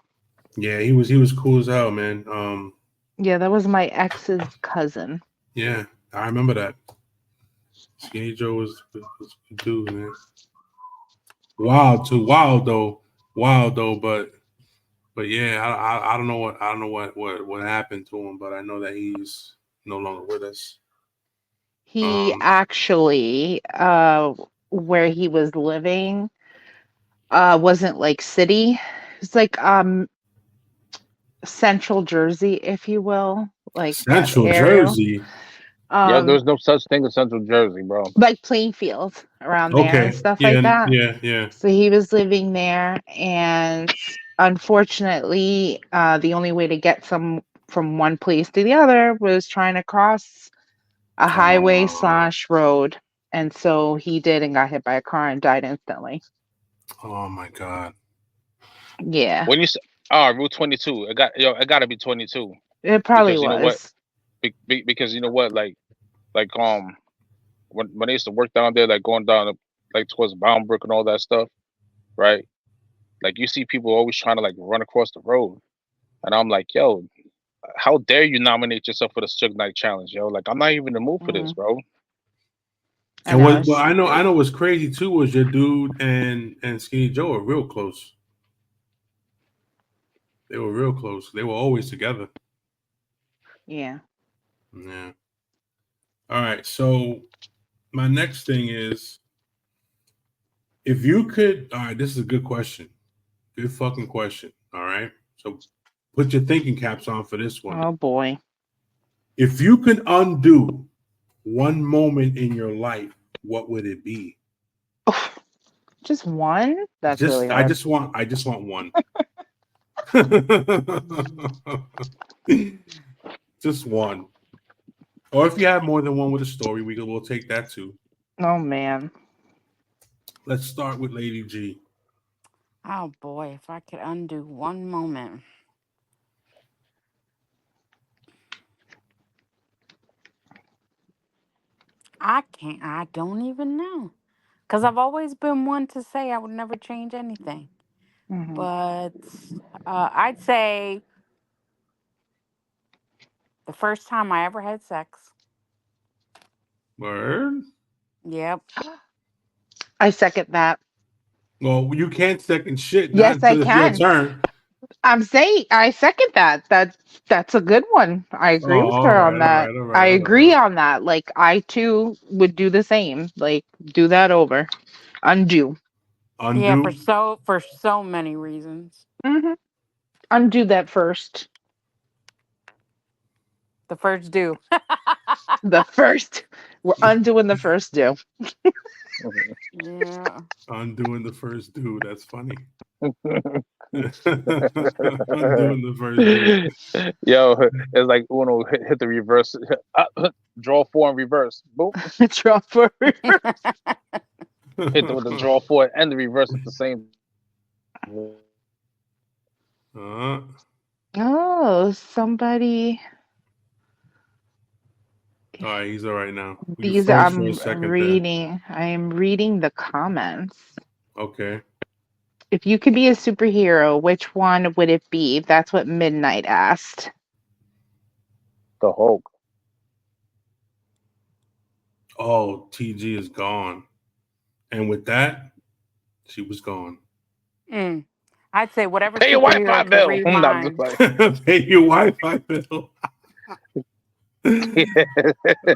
Yeah, he was cool as hell, man.
Yeah, that was my ex's cousin.
Yeah, I remember that. Skinny Joe was a good dude, man. Wild though, but yeah, I don't know what happened to him, but I know that he's no longer with us.
He actually, where he was living, wasn't like city. It's like Central Jersey, if you will, like that
Central
area.
Jersey.
Yeah, there's no such thing as Central Jersey, bro.
Like Plainfield around there
Okay.
and stuff
Yeah,
like that.
yeah.
So he was living there, and unfortunately, the only way to get from one place to the other was trying to cross a highway / road, and so he did and got hit by a car and died instantly.
Oh my god.
Yeah,
When you say Route 22, it got to be 22.
it probably
Because you know what?
was.
Because you know what, like when I used to work down there, like going down like towards Boundbrook and all that stuff, right? Like you see people always trying to like run across the road, and I'm like, yo, how dare you nominate yourself for the Suge Knight Challenge, yo? Like I'm not even in the mood for this, bro.
And what I know what's crazy too was your dude and Skinny Joe are real close. They were real close. They were always together.
Yeah.
Yeah. All right. So my next thing is, if you could, all right, this is a good question. Good fucking question. All right. So put your thinking caps on for this one.
Oh boy.
If you could undo one moment in your life, what would it be?
Just one? That's
Just
really hard.
I just want one. Just one. Or if you have more than one with a story, we'll take that too.
Oh man.
Let's start with Lady G.
Oh boy, if I could undo one moment. I can't. I don't even know. Because I've always been one to say I would never change anything.
Mhm.
But I'd say the first time I ever had sex.
Word.
Yep.
I second that.
Well, you can't second shit. Not
Yes, I
until it's your
can.
turn.
I'm saying I second that. That's a good one. I
Oh,
agree with
all
her
right,
on that.
all
I
right, all right,
agree
all
on that. Like I too would do the same. Like do that over. Undo.
right.
Yeah,
Undo.
for so many reasons.
Hmm. Undo that first.
The first do.
The first. We're undoing the first do.
Mhm.
Yeah.
Undoing the first do. That's funny. Undoing the first do.
Yo, it's like Uno hit the reverse, draw four in reverse. Boom,
Draw forward.
hit the, with the draw four and the reverse at the same.
Uh,
Oh, somebody.
all right, he's all right now. You
These
froze for a
I'm
second there.
reading. I am reading the comments.
Okay.
If you could be a superhero, which one would it be? That's what Midnight asked.
The Hulk.
Oh, TG is gone. And with that, she was gone.
Mm. I'd say whatever
Pay your Wi-Fi
superhero could
bill.
read
No, I'm just
minds.
like,
Pay your Wi-Fi bill.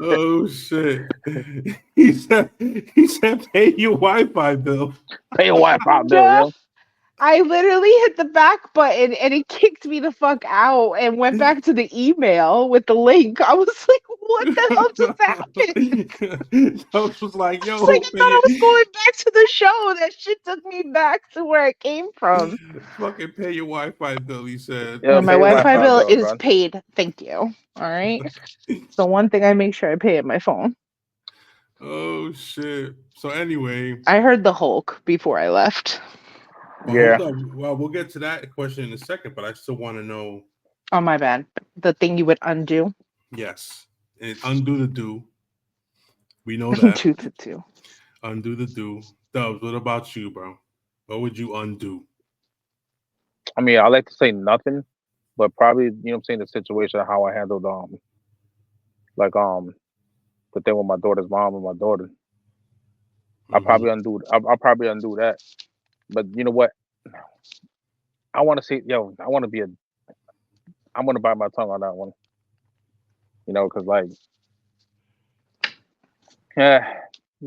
Oh shit. He said pay your Wi-Fi bill.
pay your Wi-Fi bill,
No,
yo.
I literally hit the back button and it kicked me the fuck out and went back to the email with the link. I was like, what the hell just happened?
I was like,
It's like
yo,
I thought
pay
I was
it.
going back to the show. That shit took me back to where it came from.
Fucking pay your Wi-Fi bill, he said.
Yo,
My
pay your
Wi-Fi
Wi-Fi
bill
bill,
is
bro.
paid. Thank you. All right. It's the one thing I make sure I pay at my phone.
Oh shit. So anyway,
I heard the Hulk before I left.
well,
Yeah.
hold up. Well, we'll get to that question in a second, but I still want to know.
Oh my bad. The thing you would undo.
Yes, and undo the do. We know that.
Two to two.
Undo the do. Dubs, what about you, bro? What would you undo?
I mean, I like to say nothing, but probably, I'm saying, the situation of how I handled like the thing with my daughter's mom and my daughter. I'll probably undo. I'll probably undo that. But you know what? I want to say, yo, I want to be a. I'm gonna bite my tongue on that one. Because like, yeah,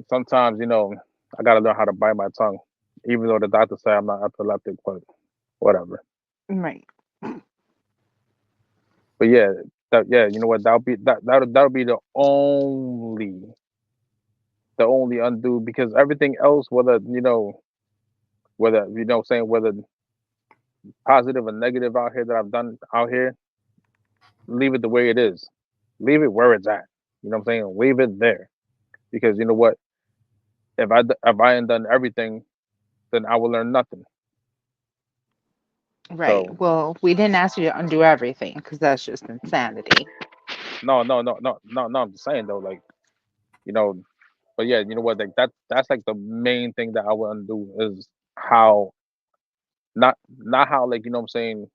sometimes I gotta learn how to bite my tongue, even though the doctor say I'm not epileptic, but whatever.
Right.
But yeah, you know what? That'll be the only undo, because everything else, whether saying whether positive or negative out here that I've done out here, leave it the way it is. Leave it where it's at. You know what I'm saying? Leave it there, because you know what? If I ain't done everything, then I will learn nothing.
Right.
So
Well, we didn't ask you to undo everything because that's just insanity.
no. I'm just saying though, like but yeah, you know what? Like that's like the main thing that I will undo is how not how, like, what I'm saying,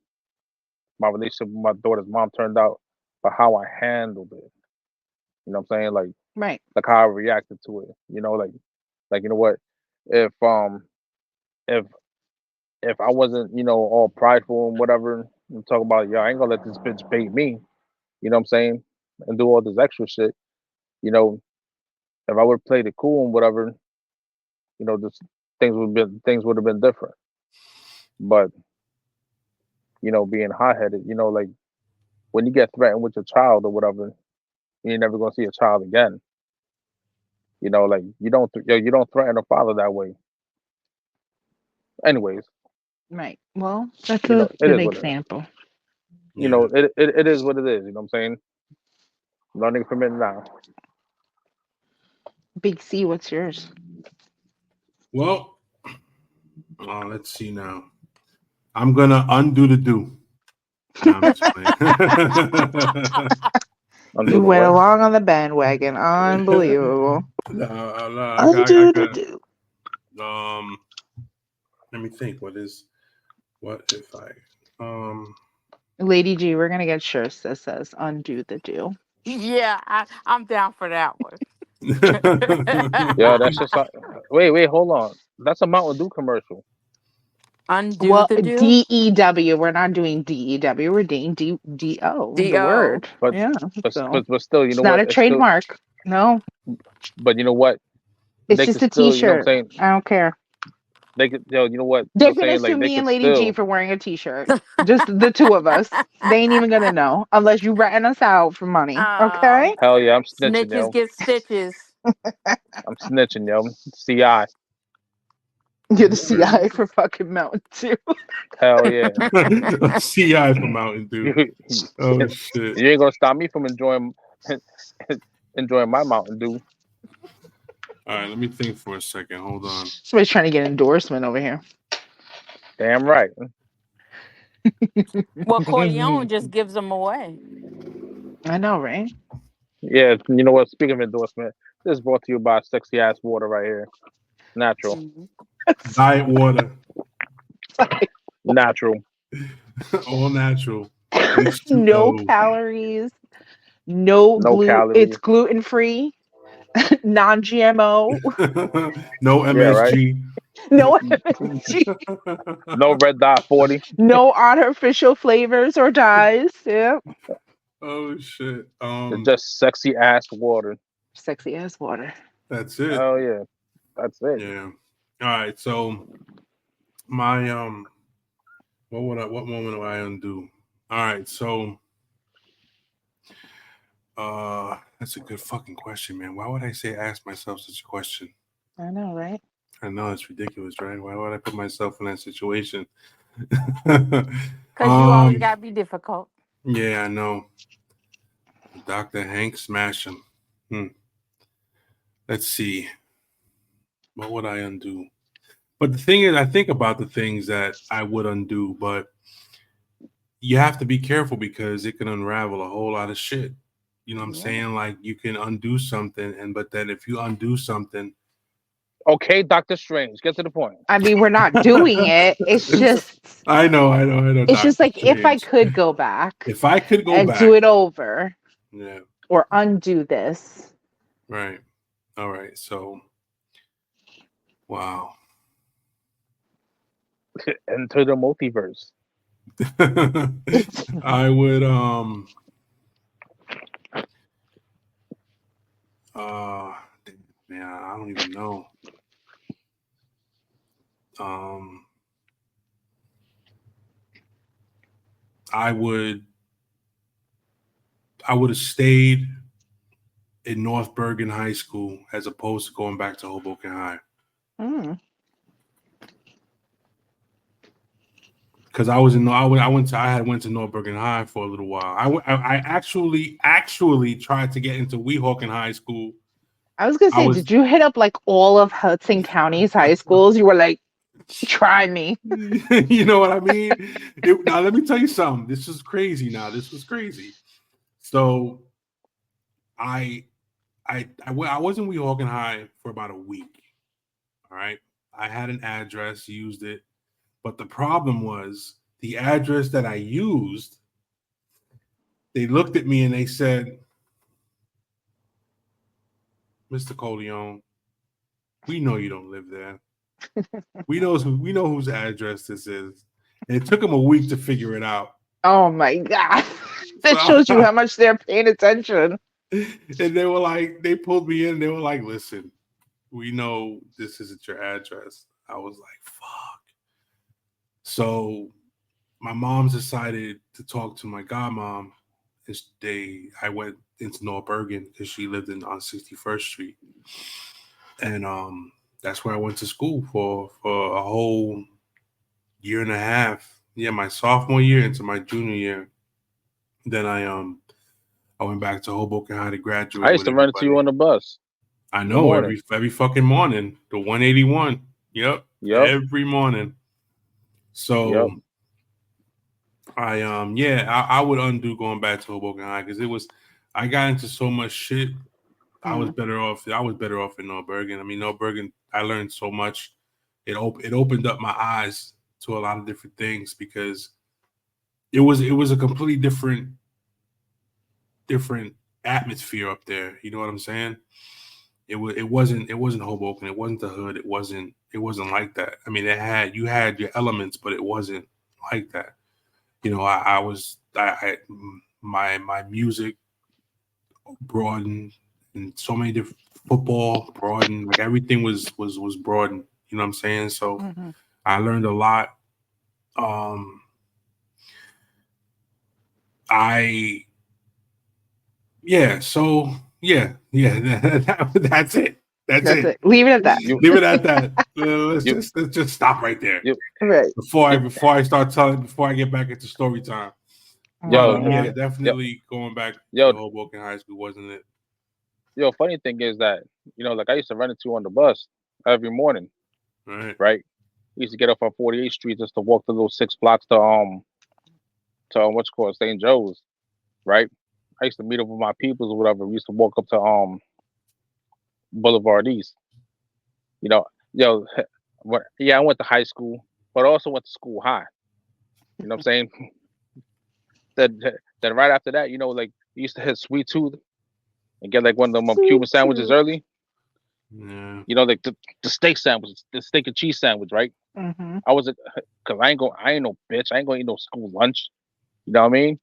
my relationship with my daughter's mom turned out, but how I handled it. You know what I'm saying?
Right.
Like how I reacted to it. Like you know what? If if if I wasn't, all prideful and whatever, and talk about, yo, I ain't gonna let this bitch bait me, you know what I'm saying? And do all this extra shit, you know, if I would have played it cool and whatever, just things would have been different. But, being hot headed, like when you get threatened with your child or whatever, you're never gonna see a child again. Like you don't threaten a father that way. Anyways,
Right. Well, that's a
it
good
is what it is.
example.
Yeah.
It is what it is. You know what I'm saying? Learning from it now.
Big C, what's yours?
Well, let's see now. I'm gonna undo the do. No, I'm just playing.
Undo
You
the
went
what?
along on the bandwagon. Unbelievable.
No,
Undo the do.
let me think. What if I
Lady G, we're gonna get shirts that says undo the do.
Yeah, I'm down for that one.
Yeah, that's just like. Wait, hold on. That's a Mountain Dew commercial.
Undo
Well,
the do.
DEW. We're not doing DEW. We're doing DO. The
Do.
word.
But
Yeah.
but
So
but, but still, you
it's
know
not
what?
a
It's still.
trademark. No,
But you know what?
it's
They
just
could
a
still. You know what I'm
T-shirt.
saying?
I don't care.
They could. You know what?
They're
I'm
gonna
saying,
sue
like, they
me
could
and Lady G
still.
for wearing a T-shirt. Just the two of us. They ain't even gonna know unless you ratting us out for money. Okay?
Hell yeah, I'm snitching,
Snitches
yo.
get stitches.
I'm snitching, yo. CI.
You're the CI for fucking Mountain Dew.
Hell yeah.
CI for Mountain Dew?
you
Oh shit!
ain't gonna stop me from enjoying my Mountain Dew.
All right, let me think for a second. Hold on.
Somebody's trying to get endorsement over here.
Damn right.
Well, Corleone just gives them away.
I know, right?
Yeah, you know what? Speaking of endorsement, this is brought to you by Sexy Ass Water right here. Natural.
Mhm.
Diet water,
Natural.
all natural.
No
H2O.
calories, no
No
gluten. It's
calories.
gluten free, non-GMO,
No
Yeah, right.
MSG.
no MSG,
No red dot 40.
no artificial flavors or dyes. Yeah,
Oh shit.
It's just sexy ass water.
sexy ass water.
That's it.
Oh yeah. That's it.
Yeah. All right. So my what moment do I undo? All right. So that's a good fucking question, man. Why would I ask myself such a question?
I know, right?
I know it's ridiculous, right? Why would I put myself in that situation?
Because you always got to be difficult.
Yeah, I know. Dr. Hank smash him. Let's see. What would I undo? But the thing is, I think about the things that I would undo, but you have to be careful because it can unravel a whole lot of shit. You know what I'm saying? Like you can undo something, but then if you undo something.
Okay, Doctor Strange, get to the point.
I mean, we're not doing it. It's just.
I know.
It's
Dr.
just like
Strange.
if I could go back.
If I could go
and
back.
do it over.
Yeah.
Or undo this.
Right. All right. So. Wow.
Enter the multiverse.
I would man, I don't even know. I would have stayed in North Bergen High School as opposed to going back to Hoboken High. Because I went to North Bergen High for a little while. I actually tried to get into Weehawken High School.
I was gonna say, did you hit up like all of Hudson County's high schools? You were like, try me.
You know what I mean? Now let me tell you something. This was crazy. So I was in Weehawken High for about a week. All right. I had an address, used it. But the problem was the address that I used, they looked at me and they said, Mr. Corleone, we know you don't live there. we know whose address this is. And it took them a week to figure it out.
Oh my God. That shows you how much they're paying attention.
And they were like, they pulled me in. They were like, listen, we know this isn't your address. I was like, fuck. So my mom's decided to talk to my godmom. I went into North Bergen because she lived on 61st Street. And that's where I went to school for a whole year and a half. Yeah, my sophomore year into my junior year. Then I went back to Hoboken High to graduate.
I used to run into you on the bus.
I know, every fucking morning. The 181. Yep. Every morning. So I would undo going back to Hoboken High because I got into so much shit. I was
Mm.
better off. I was better off in Norbergen. I mean, Norbergen. I learned so much. It opened up my eyes to a lot of different things because it was a completely different atmosphere up there. You know what I'm saying? It wasn't Hoboken. It wasn't the hood. It wasn't like that. I mean, you had your elements, but it wasn't like that. You know, my music broadened, and so many different football broadened. Like everything was broadened. You know what I'm saying? So
Mm-hmm.
I learned a lot. I yeah. So yeah. That's it. That's
That's
it.
it. Leave it at that.
You
Leave it at that. Let's
you
just stop right there
you
Right.
before I get back into story time.
yo
Oh,
Yeah,
man.
definitely going back
yo
to Hoboken High School wasn't it?
yo. Funny thing is that like I used to run into on the bus every morning,
Right.
right? I used to get off on 48th Street just to walk the little 6 blocks to what's called St. Joe's, right? I used to meet up with my peoples or whatever. We used to walk up to Boulevard East. You know, yo, I went to high school, but I also went to school high. You know what I'm saying? Then right after that, like we used to hit Sweet Tooth and get like one of them
Sweet
Cuban sandwiches
tooth.
early.
Yeah.
Like the steak sandwich, the steak and cheese sandwich, right?
Mm-hmm.
I was cause I ain't no bitch. I ain't gonna eat no school lunch. You know what I mean?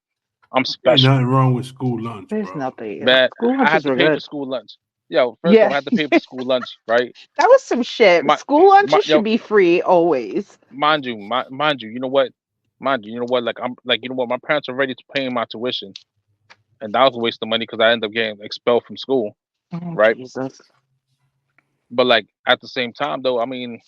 I'm
Ain't
special.
nothing wrong with school lunch,
There's
bro.
nothing.
Man,
School
I had
lunches
to
were
pay for
good.
school lunch. Yo, first off,
Yeah,
I had to pay for school lunch, right?
that was some shit.
My,
School lunches
yo,
should be free always.
mind you, you know what? Mind you know what? Like I'm like, you know what? My parents are ready to pay my tuition, and that was a waste of money because I ended up getting expelled from school,
Oh,
right?
Jesus.
But like at the same time, though, I mean,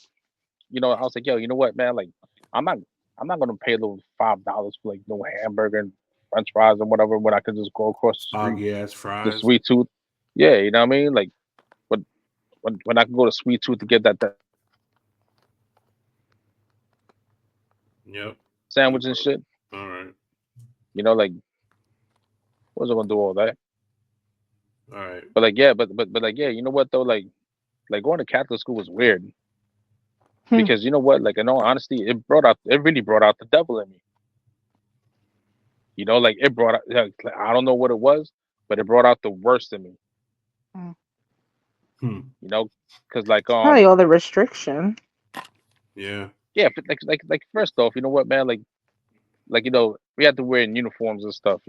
I was like, yo, you know what, man? Like, I'm not, I'm not gonna pay a little $5 for like no hamburger and French fries and whatever when I could just go across the street
Soggy ass
to
fries.
Sweet Tooth. Yeah, you know what I mean? Like, when I can go to Sweet Tooth to get that
Yep.
sandwich and shit,
All right.
like, what's I gonna do all that?
All right.
But like, yeah, but like, yeah, you know what though? Like going to Catholic school was weird
Hmm.
because you know what? Like, in all honesty, it really brought out the devil in me. Like it brought out. Like, I don't know what it was, but it brought out the worst in me.
Hmm.
Because like
Probably all the restriction.
Yeah.
yeah, but like first off, you know what, man? Like we had to wear uniforms and stuff.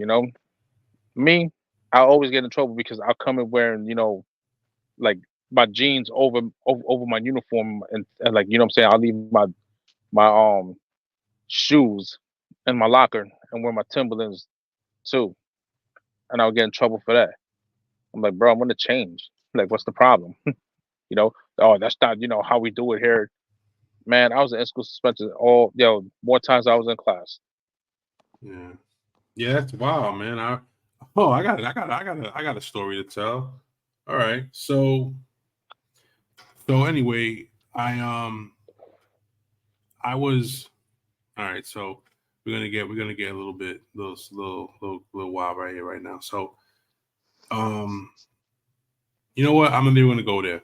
Me, I always get in trouble because I'll come in wearing like my jeans over my uniform and like what I'm saying, I'll leave my shoes in my locker and wear my Timberlands too, and I'll get in trouble for that. I'm like, bro, I'm gonna change. Like, what's the problem? you know, oh, that's not how we do it here. Man, I was in school suspension more times than I was in class.
Yeah. Yeah, that's wild, man. I got a story to tell. All right. So anyway, I was all right, so we're gonna get a little bit little wild right here right now. So you know what? I'm not even gonna go there.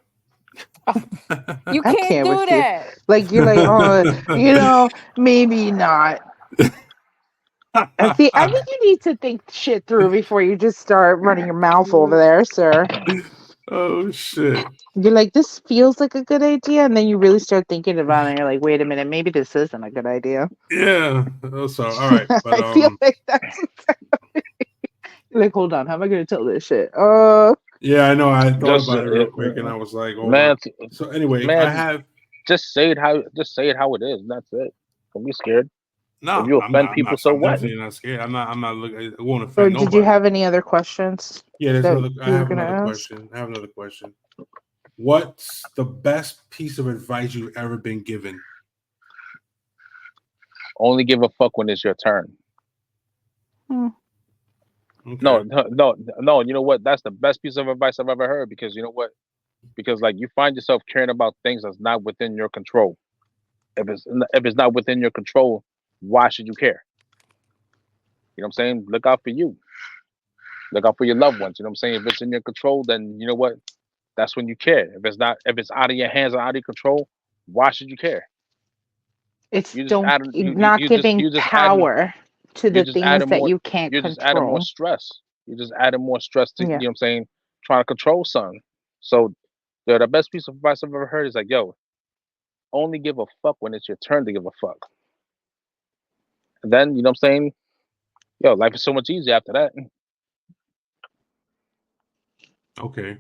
You
I
can't
can't
do
with you.
that.
Like you're like, oh, maybe not. And see, I think you need to think shit through before you just start running your mouth over there, sir.
Oh shit.
You're like, this feels like a good idea, and then you really start thinking about it, and you're like, wait a minute, maybe this isn't a good idea.
Yeah. So all right, but
I feel like that's like, hold on, how am I gonna tell this shit?
yeah, I know. I thought
Just
about it real quick, and I was like, hold
man,
on. So anyway, I
man,
have
just say it how it is. And that's it. Don't be scared.
no.
If you
I'm
offend
not.
people, so
I'm
what?
definitely not scared. I'm not looking. It won't
Or
offend
did you
nobody.
have any other questions?
Yeah, there's
that
another. I
you were
have
gonna
another
ask?
question. I have another question. What's the best piece of advice you've ever been given?
Only give a fuck when it's your turn.
Okay.
No. You know what? That's the best piece of advice I've ever heard because you know what? Because like you find yourself caring about things that's not within your control. If it's not within your control, why should you care? You know what I'm saying? Look out for you. Look out for your loved ones. You know what I'm saying? If it's in your control, then you know what? That's when you care. If it's not, if it's out of your hands or out of your control, why should you care?
It's
You just
don't
add,
not giving
you just adding,
power to
you
the
just
things
adding
that
more,
you can't
you're just adding more
control.
stress. You're just adding more stress to, you
Yeah.
know what I'm saying? Trying to control something. So the best piece of advice I've ever heard is like, yo, only give a fuck when it's your turn to give a fuck. And then, you know what I'm saying? Yo, life is so much easier after that.
Okay.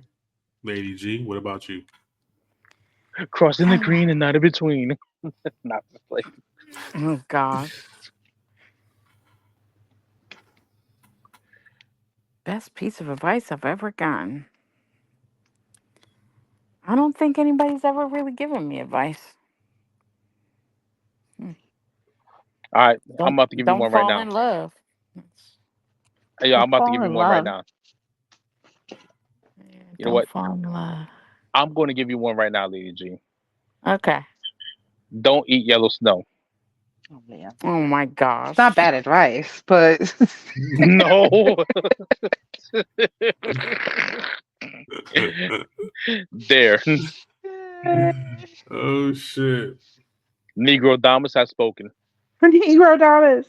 Lady G, what about you?
Crossing the green and not in between. Not just like
Oh gosh. Best piece of advice I've ever gotten. I don't think anybody's ever really given me advice.
all right, I'm about to give you
Don't
one right
fall
now.
in love.
Hey, yo, I'm about to
Fall
give you
in
one right
love.
now.
Yeah,
You know
don't
what?
fall in love.
I'm going to give you one right now, Lady G.
Okay.
Don't eat yellow snow.
Oh man.
Oh my gosh.
It's not bad advice, but
No. There.
Oh shit.
Negro Damas has spoken.
Negro dollars.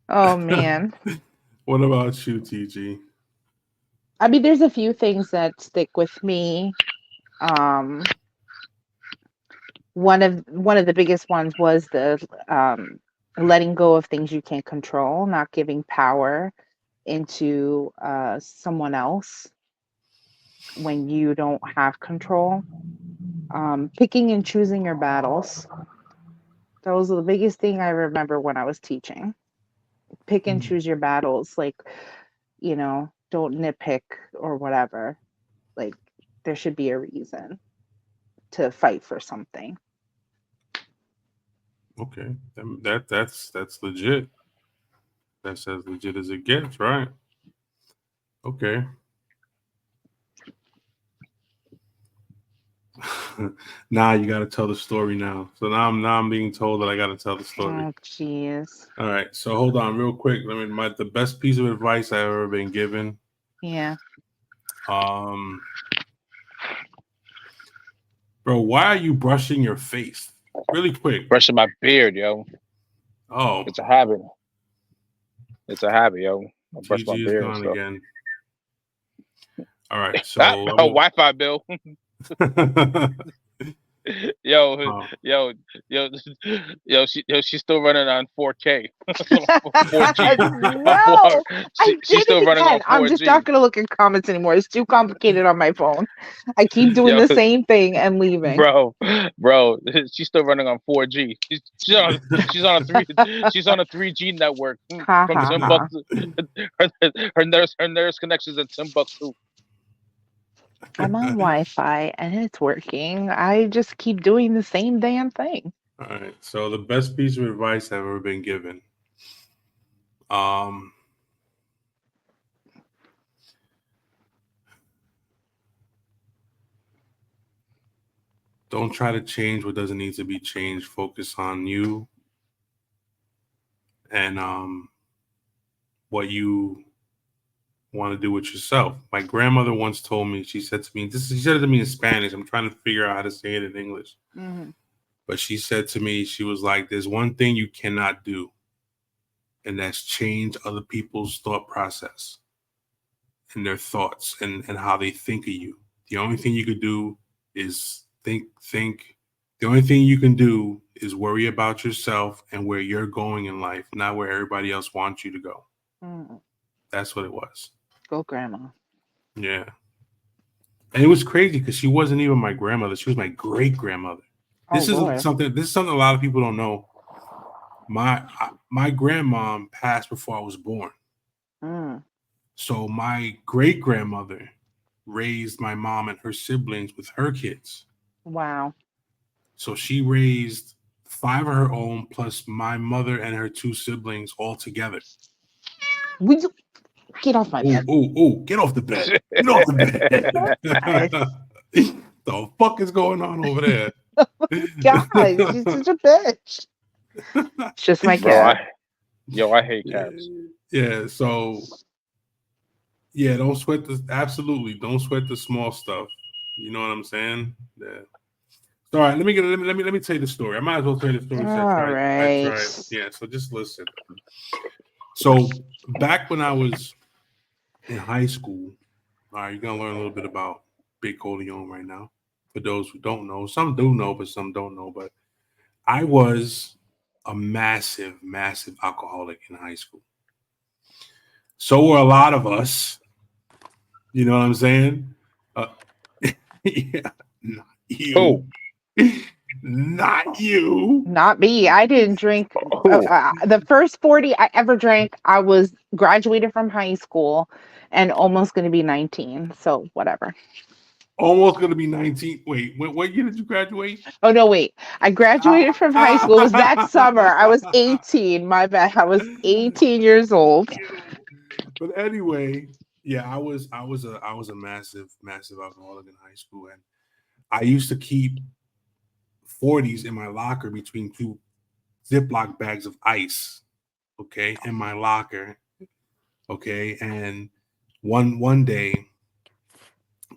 Oh man.
What about you, TG?
I mean, there's a few things that stick with me. Um, one of the biggest ones was the letting go of things you can't control, not giving power into someone else when you don't have control. Picking and choosing your battles. That was the biggest thing I remember when I was teaching. Pick and choose your battles. Like, you know, don't nitpick or whatever. Like, there should be a reason to fight for something.
Okay. That's legit. That's as legit as it gets, right? Okay. Now you got to tell the story now. So now I'm being told that I got to tell the story.
Oh, jeez.
All right. So hold on real quick. The best piece of advice I've ever been given.
Yeah.
Bro, why are you brushing your face? Really quick.
Brushing my beard, yo.
Oh,
It's a habit. It's a habit, yo. I brush my
TG is
beard and
gone
stuff.
again. All right. So
Wi-Fi bill. Yo,
Oh.
yo, she's still running on 4K. 4G.
No, I
She's
did
still
it
running on
again. I'm just
4G.
not going to look at comments anymore. It's too complicated on my phone. I keep doing
Yo,
the same thing and leaving.
bro, she's still running on 4G. She's on a 3G network
Ha,
from
ha,
Timbuktu. Her nurse connections in Timbuktu.
I'm on Wi-Fi and it's working. I just keep doing the same damn thing.
All right. So the best piece of advice I've ever been given. Don't try to change what doesn't need to be changed. Focus on you and what you want to do with yourself. My grandmother once told me, she said to me, she said it to me in Spanish. I'm trying to figure out how to say it in English.
Mm-hmm.
But she said to me, she was like, there's one thing you cannot do, and that's change other people's thought process and their thoughts and how they think of you. The only thing you could do is think. The only thing you can do is worry about yourself and where you're going in life, not where everybody else wants you to go.
Mm.
That's what it was.
Go, grandma.
Yeah. And it was crazy because she wasn't even my grandmother. She was my great grandmother. This is something a lot of people don't know. My grandmom passed before I was born.
Mm.
So my great grandmother raised my mom and her siblings with her kids.
Wow.
So she raised 5 of her own plus my mother and her 2 siblings all together.
Get off my bed.
Get off the bed. Get off the bed. The fuck is going on over there?
God, she's such a bitch. It's just my cat.
I hate cats.
Yeah, so Yeah, don't sweat the absolutely. Don't sweat the small stuff. You know what I'm saying? Yeah. All right, let me tell you the story. I might as well tell you the story. So
All
I
right.
tried. Yeah, so just listen. So back when I was in high school, all right, you're gonna learn a little bit about Big Corleone right now. For those who don't know, some do know, but some don't know. But I was a massive, massive alcoholic in high school. So were a lot of us. You know what I'm saying? Uh, yeah, not you.
Who?
Not you.
Not me. I didn't drink.
Who?
The first 40 I ever drank, I was graduated from high school and almost going to be 19. So whatever.
Almost gonna be 19. Wait, what year did you graduate?
Oh, no, wait. I graduated from high school. It was that summer. I was 18. My bad. I was 18 years old.
But anyway, yeah, I was a massive, massive alcoholic in high school, and I used to keep 40s in my locker between two Ziploc bags of ice. Okay, in my locker. Okay, and one day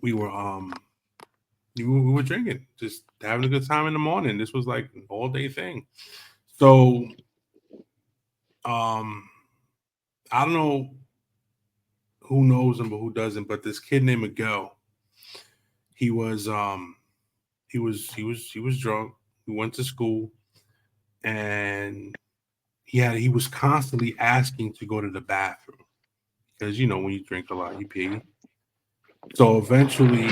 we were we were drinking, just having a good time in the morning. This was like an all day thing. So I don't know who knows him but who doesn't, but this kid named Miguel, he was he was drunk. We went to school and he was constantly asking to go to the bathroom because when you drink a lot you pee. So eventually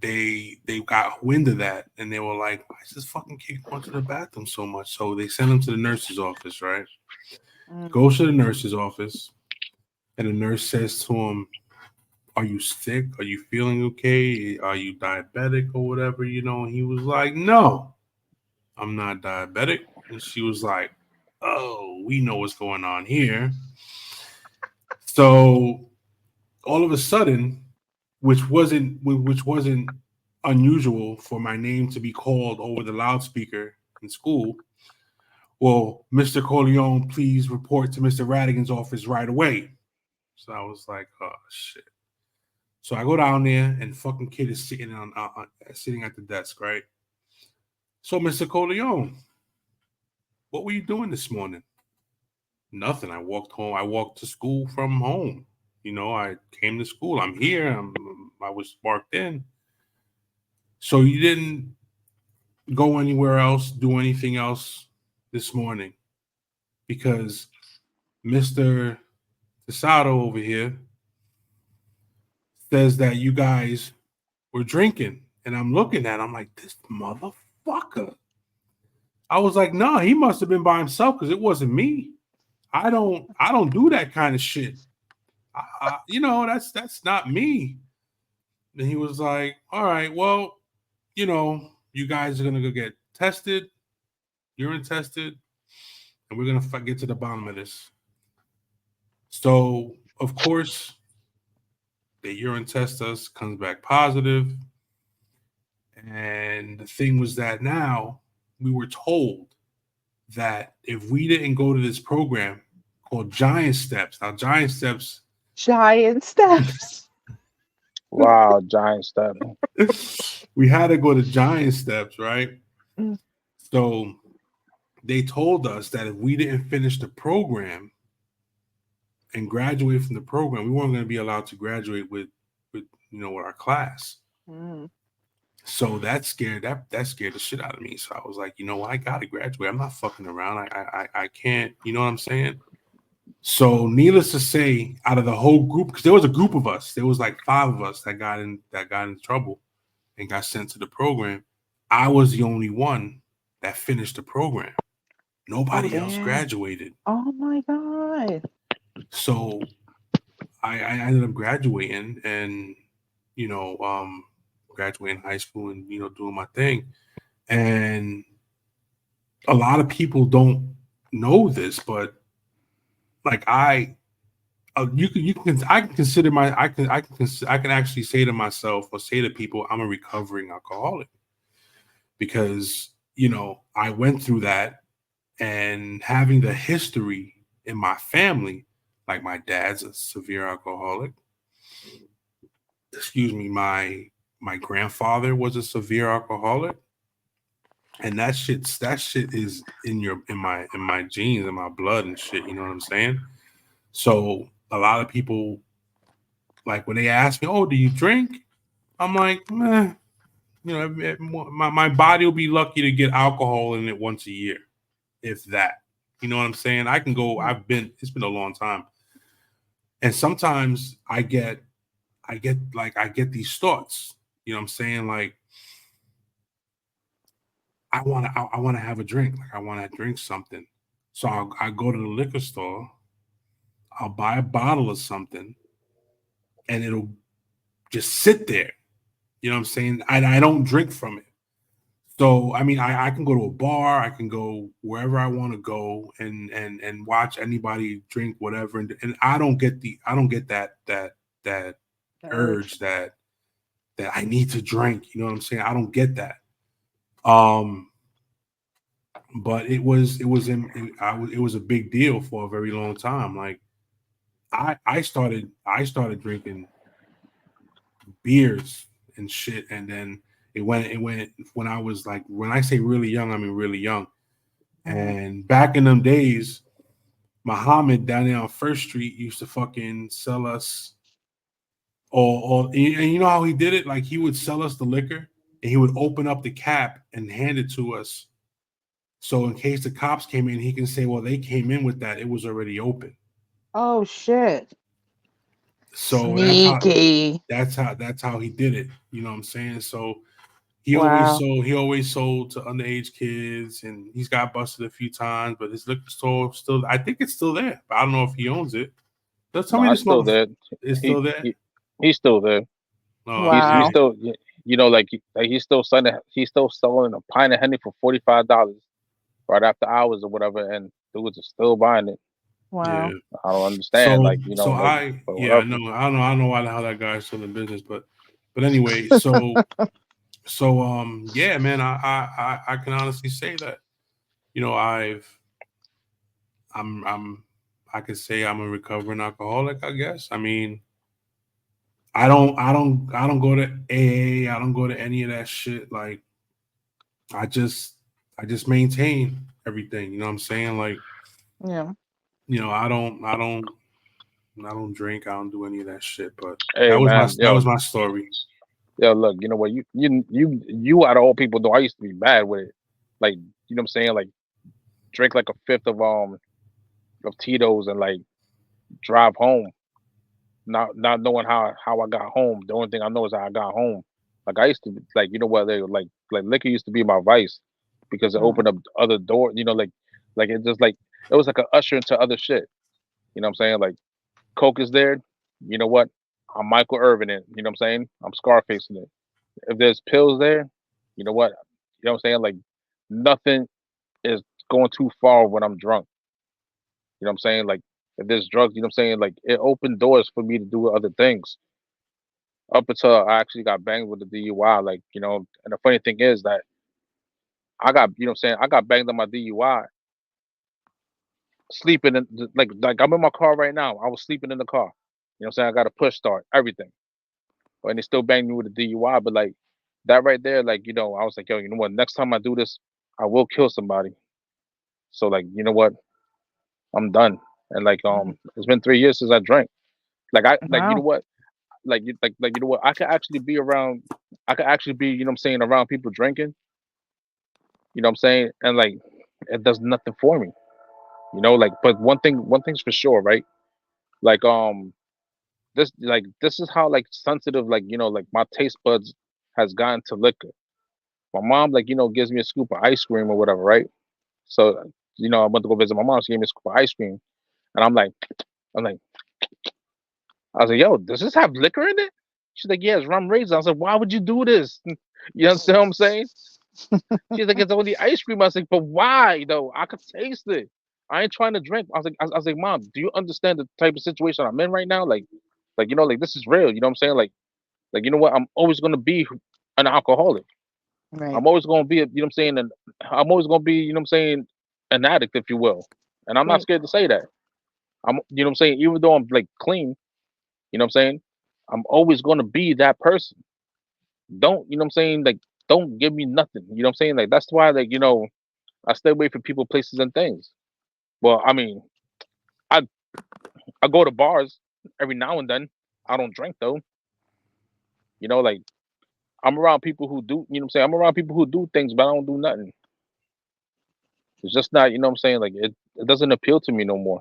they got wind of that and they were like, why is this fucking kid going to the bathroom so much? So they sent him to the nurse's office, right? Goes to the nurse's office and the nurse says to him, are you sick? Are you feeling okay? Are you diabetic or whatever? And he was like, no, I'm not diabetic. And she was like, oh, we know what's going on here. So all of a sudden, which wasn't unusual for my name to be called over the loudspeaker in school. Well, Mr. Corleone, please report to Mr. Radigan's office right away. So I was like, oh shit. So I go down there and fucking kid is sitting sitting at the desk, right? So Mr. Corleone, what were you doing this morning? Nothing. I walked home. I walked to school from home. I came to school. I'm here. I was marked in. So you didn't go anywhere else, do anything else this morning? Because Mr. Tesado over here says that you guys were drinking. And I'm looking at him, I'm like, this motherfucker. I was like, no, he must have been by himself because it wasn't me. I don't do that kind of shit. That's not me. And he was like, all right, well, you guys are gonna go get tested, urine tested, and we're gonna get to the bottom of this. So of course, the urine test us comes back positive, and the thing was that now we were told that if we didn't go to this program called Giant Steps, now Giant Steps.
Wow, Giant Step.
We had to go to Giant Steps, right?
Mm.
So they told us that if we didn't finish the program and graduate from the program, we weren't going to be allowed to graduate with our class.
Mm.
So that scared the shit out of me. So I was like, I gotta graduate. I'm not fucking around. I can't. You know what I'm saying? So needless to say, out of the whole group, because there was a group of us, there was like 5 of us that got in trouble and got sent to the program. I was the only one that finished the program. Nobody else graduated.
Oh my God.
So I ended up graduating and graduating high school and doing my thing. And a lot of people don't know this, but like I can actually say to myself or say to people, I'm a recovering alcoholic because I went through that, and having the history in my family, Like my dad's a severe alcoholic. Excuse me, my grandfather was a severe alcoholic. And that shit is in my genes, in my blood and shit, you know what I'm saying? So a lot of people, like when they ask me, "Oh, do you drink?" I'm like, meh. You know, my body will be lucky to get alcohol in it once a year, if that. You know what I'm saying? I can go. It's been a long time, and sometimes I get these thoughts. You know what I'm saying? Like I want to have a drink. Like I want to drink something. So I go to the liquor store. I'll buy a bottle of something, and it'll just sit there. You know what I'm saying? I don't drink from it. So I mean, I can go to a bar, I can go wherever I want to go and watch anybody drink whatever, and I don't get that urge that I need to drink. You know what I'm saying? I don't get that. But it was a big deal for a very long time. Like I started drinking beers and shit, and then it went when I was like, when I say really young, I mean really young. And back in them days, Muhammad down there on First Street used to fucking sell us and you know how he did it? Like he would sell us the liquor and he would open up the cap and hand it to us. So in case the cops came in, he can say, well, they came in with that. It was already open.
Oh shit.
So
Sneaky.
that's how he did it. You know what I'm saying? So he
Wow.
always sold to underage kids, and he's got busted a few times, but his liquor store still, I think it's still there. But I don't know if he owns it. Don't tell
No,
me
it's
this
still
motherfucker
there.
is
He,
still there.
he's still there.
Oh,
Wow.
He's still, you know, like he's still selling a pint of Henny for $45 right after hours or whatever, and dudes are still buying it.
yeah.
Wow.
I don't understand, like, you know, like, but
I
whatever.
know I don't know why the hell that guy's still in business, but anyway, so yeah, man, I can honestly say that, you know, I could say I'm a recovering alcoholic, I guess. I mean, I don't go to AA, I don't go to any of that shit. Like I just maintain everything, you know what I'm saying? Like,
Yeah.
you know, I don't drink, I don't do any of that shit, but
Hey man,
that was my story.
look, you know what, you out of all people know I used to be bad with it. Like, you know what I'm saying? Like drink like a fifth of Tito's and like drive home. Not knowing how I got home. The only thing I know is how I got home. Like I used to like, you know what, like liquor used to be my vice because it opened up other doors, you know, like it just like it was like an usher into other shit. You know what I'm saying? Like Coke is there, you know what? I'm Michael Irvin in, you know what I'm saying? I'm Scarface in it. If there's pills there, you know what? You know what I'm saying? Like nothing is going too far when I'm drunk. You know what I'm saying? Like if there's drugs, you know what I'm saying? Like it opened doors for me to do other things. Up until I actually got banged with the DUI, like, you know, and the funny thing is that I got, you know what I'm saying, I got banged on my DUI, sleeping in like I'm in my car right now. I was sleeping in the car. You know what I'm saying? I got a push start, everything. And they still banged me with a DUI, but like that right there, like, you know, I was like, yo, you know what? Next time I do this, I will kill somebody. So like, you know what? I'm done. And like it's been 3 years since I drank. Like I like you know
Wow.
what? Like you know what? I could actually be, you know what I'm saying, around people drinking, you know what I'm saying? And like it does nothing for me. You know, like but one thing's for sure, right? Like this is how like sensitive, like, you know, like my taste buds has gotten to liquor. My mom, like, you know, gives me a scoop of ice cream or whatever, right? So, you know, I went to go visit my mom. She gave me a scoop of ice cream, and I'm like, I was like, yo, does this have liquor in it? She's like, yeah, it's rum raisin. I was like, why would you do this? You understand what I'm saying? She's like, it's only ice cream. I was like, but why though? I could taste it. I ain't trying to drink. I was like, mom, do you understand the type of situation I'm in right now? Like, you know, like this is real. You know what I'm saying? Like, you know what? I'm always gonna be an alcoholic.
Right.
I'm always gonna be, you know what I'm saying, and I'm always gonna be, you know what I'm saying, an addict, if you will. And I'm not
Wait.
scared to say that. I'm, you know what I'm saying? Even though I'm like clean, you know what I'm saying? I'm always gonna be that person. Don't, you know what I'm saying? Like, don't give me nothing. You know what I'm saying? Like, that's why, like, I stay away from people, places, and things. Well, I mean, I I go to bars every now and then. I don't drink though. Like I'm around people who do, you know what I'm saying? I'm around people who do things, but I don't do nothing. It's just not, you know what I'm saying? Like it doesn't appeal to me no more.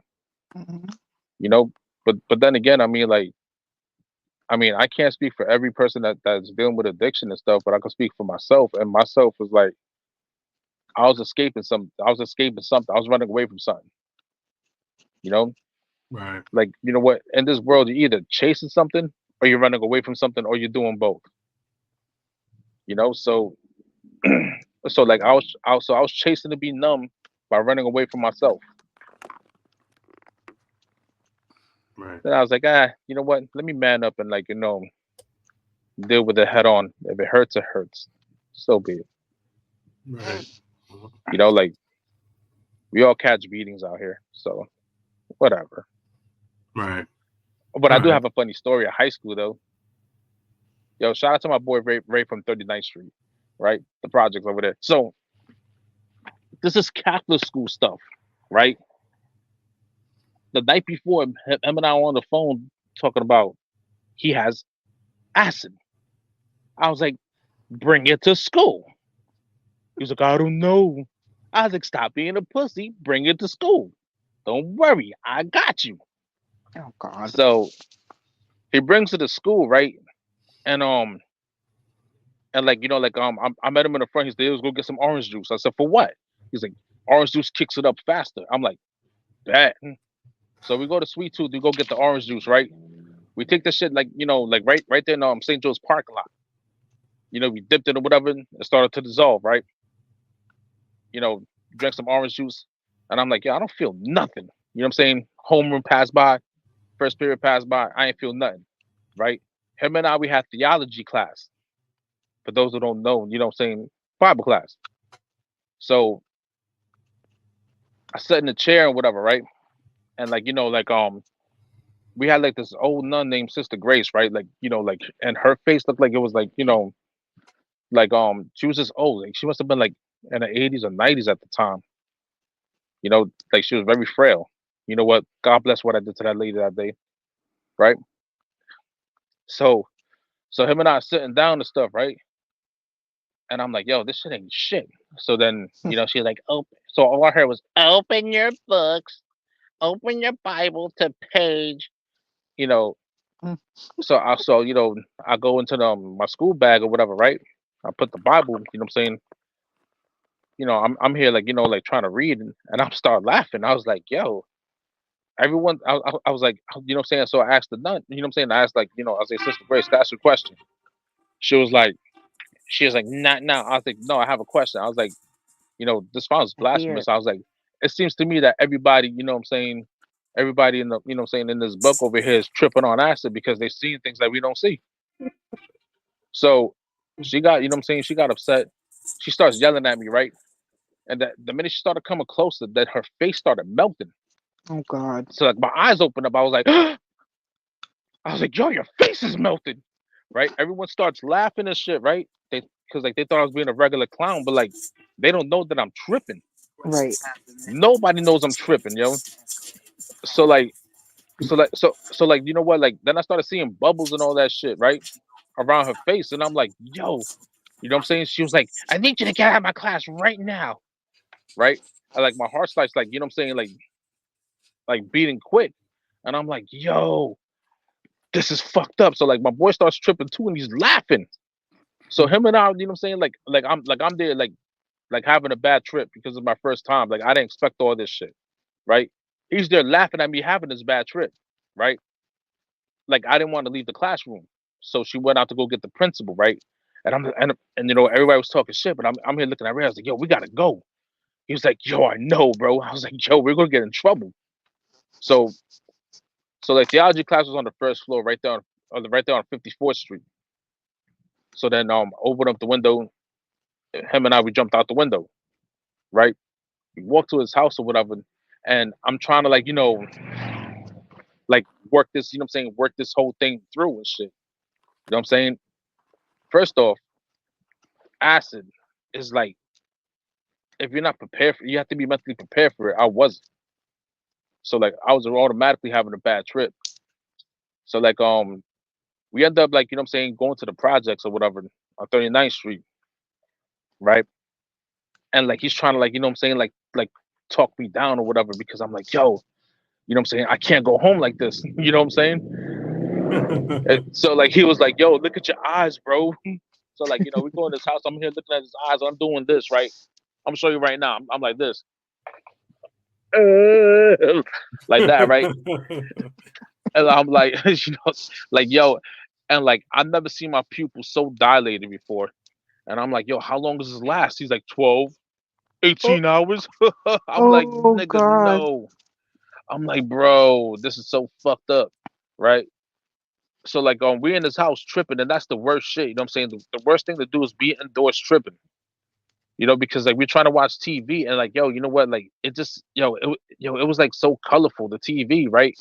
Mhm.
You know? But then again, I mean, like, I can't speak for every person that's dealing with addiction and stuff, but I can speak for myself. And myself was like, I was escaping something. I was running away from something. You know?
Right.
Like, you know what? In this world, you're either chasing something or you're running away from something or you're doing both. So so like I was chasing to be numb by running away from myself.
Right.
Then I was like, you know what? Let me man up and, like, deal with it head on. If it hurts, it hurts. So be it.
Right.
Like, we all catch beatings out here, so whatever.
Right.
But I
All
do
right.
have a funny story at high school though. Yo, shout out to my boy Ray from 39th Street, right? The projects over there. So this is Catholic school stuff, right? The night before, him and I were on the phone talking about he has acid. I was like, bring it to school. He was like, I don't know. I was like, stop being a pussy. Bring it to school. Don't worry, I got you.
Oh God.
So he brings it to school, right? And like, I met him in the front. He said, "Let's go get some orange juice." I said, "For what?" He's like, "Orange juice kicks it up faster." I'm like, "Bet." So we go to Sweet Tooth. We go get the orange juice, right? We take the shit, like, like right there in St. Joe's parking lot. We dipped it or whatever. It started to dissolve, right? Drank some orange juice, and I'm like, "Yeah, I don't feel nothing." You know what I'm saying? Homeroom passed by, first period passed by. I ain't feel nothing, right? Him and I, we had theology class. For those who don't know, you know what I'm saying? Bible class. So I sat in the chair and whatever, right? And like, we had like this old nun named Sister Grace, right? Like, and her face looked like it was like, like she was just old. Like she must have been like in the 80s or 90s at the time. Like she was very frail. You know what? God bless what I did to that lady that day, right? So him and I are sitting down and stuff, right? And I'm like, yo, this shit ain't shit. So then, she's like, open. So all I heard was, open your books, open your Bible to page, you know.
Mm.
I go into my school bag or whatever, right? I put the Bible, what I'm saying? I'm here like, like trying to read, and I'm start laughing. I was like, yo, everyone, I was like, what I'm saying? So I asked the nun, what I'm saying? I asked, like, I was like, Sister Grace, to ask you a question. She was like, not now. I was like, no, I have a question. I was like, this sounds blasphemous.
Weird.
I was like, it seems to me that everybody, what I'm saying, everybody in the, what I'm saying, in this book over here is tripping on acid because they see things that we don't see. So she got, what I'm saying, she got upset. She starts yelling at me, right? And that the minute she started coming closer, that her face started melting.
Oh God.
So like my eyes opened up. I was like, yo, your face is melted, right? Everyone starts laughing and shit, right? Because like they thought I was being a regular clown, but like they don't know that I'm tripping.
Right.
Nobody knows I'm tripping, yo. So like, you know what? Like then I started seeing bubbles and all that shit, right, around her face, and I'm like, yo, you know what I'm saying? She was like, I need you to get out of my class right now, right? I like my heart starts like, you know what I'm saying, like beating quick, and I'm like, yo, this is fucked up. So like my boy starts tripping too, and he's laughing. So him and I, you know what I'm saying, like I'm there like having a bad trip because it's my first time. Like I didn't expect all this shit, right? He's there laughing at me having this bad trip, right? Like I didn't want to leave the classroom, so she went out to go get the principal, right? And everybody was talking shit, but I'm here looking at her. I was like, yo, we gotta go. He was like, yo, I know, bro. I was like, yo, we're gonna get in trouble. So like theology class was on the first floor, right there on 54th Street. So then opened up the window. Him and I, we jumped out the window, right? We walked to his house or whatever, and I'm trying to like, like work this, you know what I'm saying, work this whole thing through and shit. You know what I'm saying? First off, acid is like, if you're not prepared for it, you have to be mentally prepared for it. I wasn't. So like I was automatically having a bad trip. So like we end up like, you know what I'm saying, going to the projects or whatever on 39th Street, right? And like he's trying to like, you know what I'm saying, like talk me down or whatever because I'm like, yo, you know what I'm saying, I can't go home like this. You know what I'm saying? And so like he was like, yo, look at your eyes, bro. So like, you know, we go in this house, I'm here looking at his eyes, I'm doing this, right? I'm gonna show you right now. I'm like this. Like that, right? And I'm like, you know, like yo, and like I've never seen my pupils so dilated before. And I'm like, yo, how long does this last? He's like 12, 18 hours. I'm like,
Oh
nigga,
God.
no. I'm like, bro, this is so fucked up, right? So like we in this house tripping, and that's the worst shit. You know what I'm saying? The worst thing to do is be indoors tripping. You know, because like we're trying to watch TV and like, yo, you know what? Like it just, it was like so colorful, the TV, right?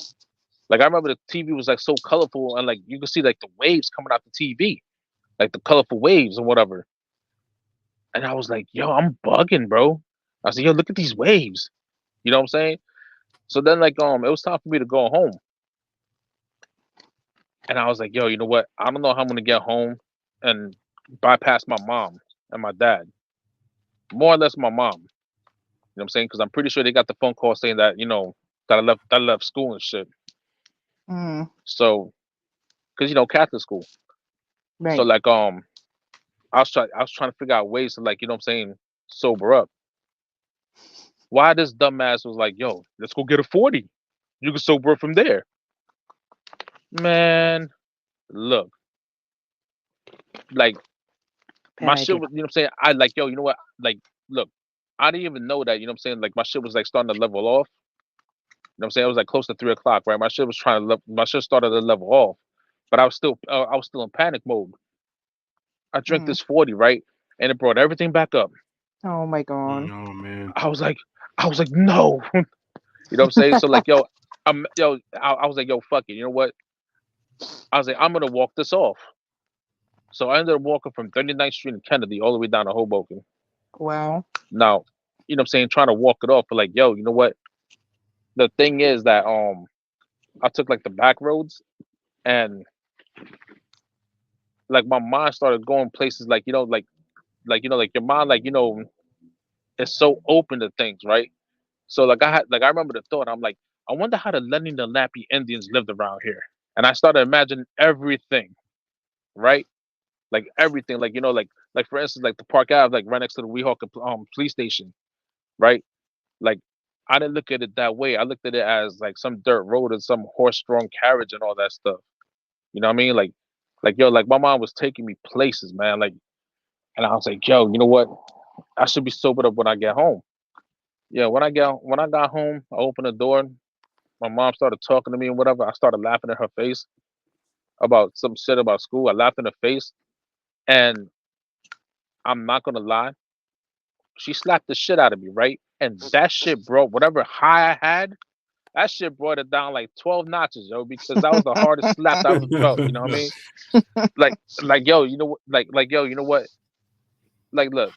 Like I remember the TV was like so colorful and like you could see like the waves coming out the TV, like the colorful waves or whatever. And I was like, yo, I'm bugging, bro. I said, yo, look at these waves. You know what I'm saying? So then like it was time for me to go home. And I was like, yo, you know what? I don't know how I'm gonna get home and bypass my mom and my dad. More or less my mom. You know what I'm saying? Because I'm pretty sure they got the phone call saying that, you know, that I left school and shit.
Mm,
So, because you know, Catholic school.
right.
So like I was trying to figure out ways to like, you know what I'm saying, sober up. Why this dumbass was like, yo, let's go get a 40. You can sober up from there. Man, look. Like
Bad
my shit
idea.
was, you know what I'm saying? I like, yo, you know what? Like, look, I didn't even know that, you know what I'm saying? Like my shit was like starting to level off. You know what I'm saying? It was like close to 3 o'clock, right? My shit was my shit started to level off. But I was still in panic mode. I drank
Mm.
this 40, right? And it brought everything back up.
Oh my God.
Oh man.
I was like, no. You know what I'm saying? So like, yo, I was like, yo, fuck it. You know what? I was like, I'm gonna walk this off. So I ended up walking from 39th Street and Kennedy all the way down to Hoboken.
Wow.
Now, you know what I'm saying, trying to walk it off, but like, yo, you know what? The thing is that I took like the back roads and like my mind started going places like, you know, like like your mind, like, you know, is so open to things, right? So like I remember the thought, I'm like, I wonder how the Lenni Lenape Indians lived around here. And I started imagining everything, right? Like everything, like, you know, like for instance, like the Park Ave, like right next to the Weehawken police station, right? Like I didn't look at it that way. I looked at it as like some dirt road and some horse-drawn carriage and all that stuff. You know what I mean? Like yo, like my mom was taking me places, man. Like, and I was like, yo, you know what? I should be sobered up when I get home. Yeah, when I got home, I opened the door. My mom started talking to me and whatever. I started laughing in her face about some shit about school. I laughed in her face, and I'm not gonna lie, she slapped the shit out of me, right? And that shit brought whatever high I had, that shit brought it down like 12 notches, yo, because that was the hardest slap I ever felt. You know what I mean? Like yo, you know what? Like yo, you know what? Like look,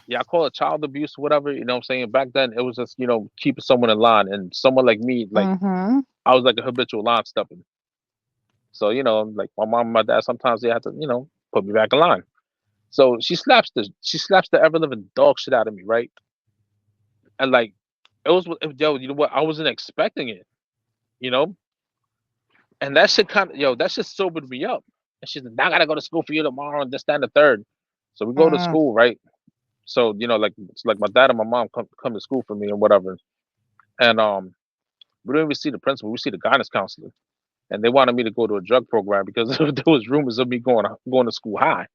yeah, I call it child abuse, whatever. You know what I'm saying? Back then, it was just, you know, keeping someone in line, and someone like me, like
Mm-hmm.
I was like a habitual line stepping. So you know, like my mom and my dad, sometimes they had to, you know, put me back in line. So she slaps the ever living dog shit out of me, right? And like it was, yo, you know what? I wasn't expecting it, you know. And that shit that shit sobered me up. And she's like, "Now I gotta go to school for you tomorrow and this, that, and the third." So we go to
Mm.
school, right? So you know, like it's like my dad and my mom come to school for me and whatever. And we don't even see the principal. We see the guidance counselor, and they wanted me to go to a drug program because there was rumors of me going to school high,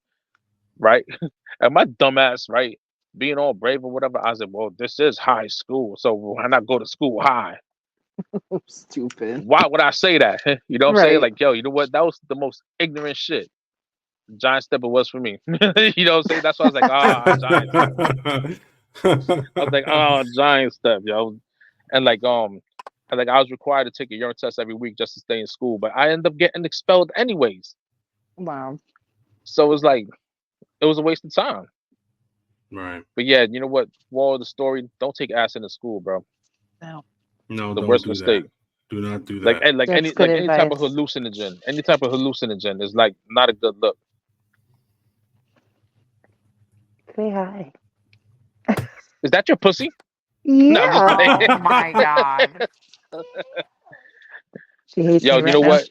right? And my dumbass, right, being all brave or whatever, I said, "Well, this is high school, so why not go to school high?"
Stupid.
Why would I say that? You know what I'm saying?
Right.
Like, yo, you know what? That was the most ignorant shit. Giant step it was for me. You know what I'm saying? That's why I was like, giant step. I was like, giant step, yo. And like And like I was required to take a urine test every week just to stay in school, but I ended up getting expelled anyways.
Wow.
So it's like it was a waste of time.
Right.
But yeah, you know what? Moral of the story: don't take acid in school, bro.
No.
No,
The
don't
worst
do
mistake.
that. Do not do
Like
that.
and like
That's good
any type of
advice.
hallucinogen is like not a good look.
Say hi.
Is that your pussy? No, I'm just playing.
Yeah.
Oh my God.
She hates
Yo,
me
you
right
know
now.
what?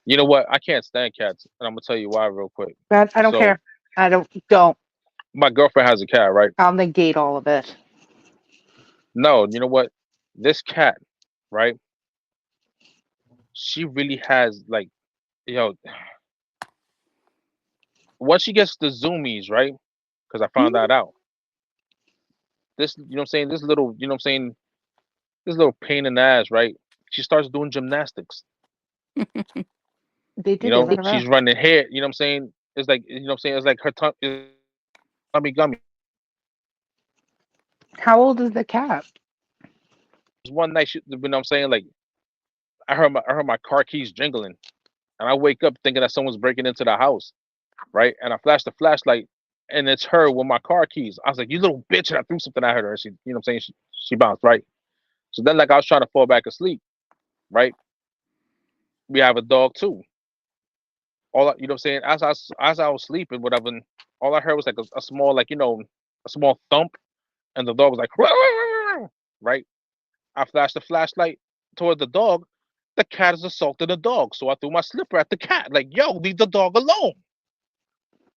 You know what? I can't stand cats, and I'm gonna tell you why real quick.
But I don't
So
care. I don't.
my girlfriend has a cat, right?
I'll negate all of it.
No, you know what? This cat, right? She really has like, yo, once she gets the zoomies, right? Because I found that out. This, you know what I'm saying? This little, you know what I'm saying? This little pain in the ass, right? She starts doing gymnastics.
They
You
do. They
know,
run
she's
around.
running hair. You know what I'm saying? It's like, you know what I'm saying? It's like her tongue is gummy.
How old is the cat?
One night, you know what I'm saying? Like, I heard my car keys jingling, and I wake up thinking that someone's breaking into the house, right? And I flash the flashlight, and it's her with my car keys. I was like, "You little bitch!" And I threw something at her, and she, you know what I'm saying? She bounced, right? So then, like, I was trying to fall back asleep, right? We have a dog too. You know what I'm saying? As I was sleeping, whatever, and all I heard was like a small, like, you know, a small thump, and the dog was like, right? I flashed the flashlight toward the dog. The cat is assaulting the dog, so I threw my slipper at the cat. Like, yo, leave the dog alone,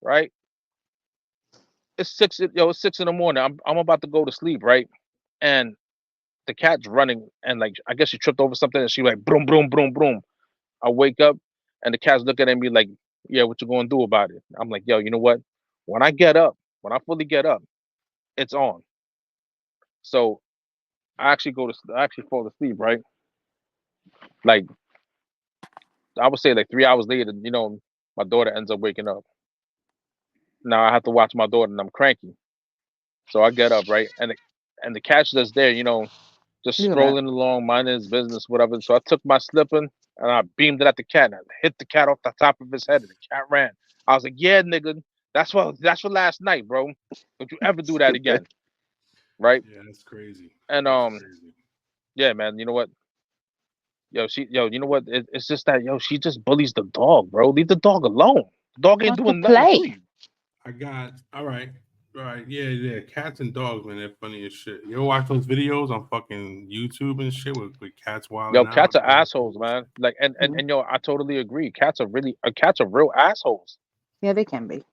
right? It's 6 in the morning. I'm about to go to sleep, right? And the cat's running, and like I guess she tripped over something, and she like boom, boom, boom, boom. I wake up, and the cat's looking at me like, yeah, what you gonna do about it? I'm like, yo, you know what? When I get up, when I fully get up, it's on. So I actually fall asleep, right? Like I would say like 3 hours later, you know, my daughter ends up waking up. Now I have to watch my daughter, and I'm cranky. So I get up, right? And the cat's just there, you know, just
Look at that.
strolling along, minding his business, whatever. So I took my slipper and I beamed it at the cat, and I hit the cat off the top of his head, and the cat ran. I was like, "Yeah, nigga, that's for last night, bro. Don't you ever do that
Stupid.
again, right?"
Yeah, that's crazy.
And
That's crazy.
yeah, man, you know what? You know what? It's just that, yo, she just bullies the dog, bro. Leave the dog alone. The dog ain't
Want to
doing nothing to
play?
you.
I got all right. Yeah, yeah. Cats and dogs, man, they're funny as shit. You ever watch those videos on fucking YouTube and shit with cats
Yo,
wilding
cats
out?
are assholes, man. Like,
Mhm.
and yo, I totally agree. Cats are real assholes.
Yeah, they can be.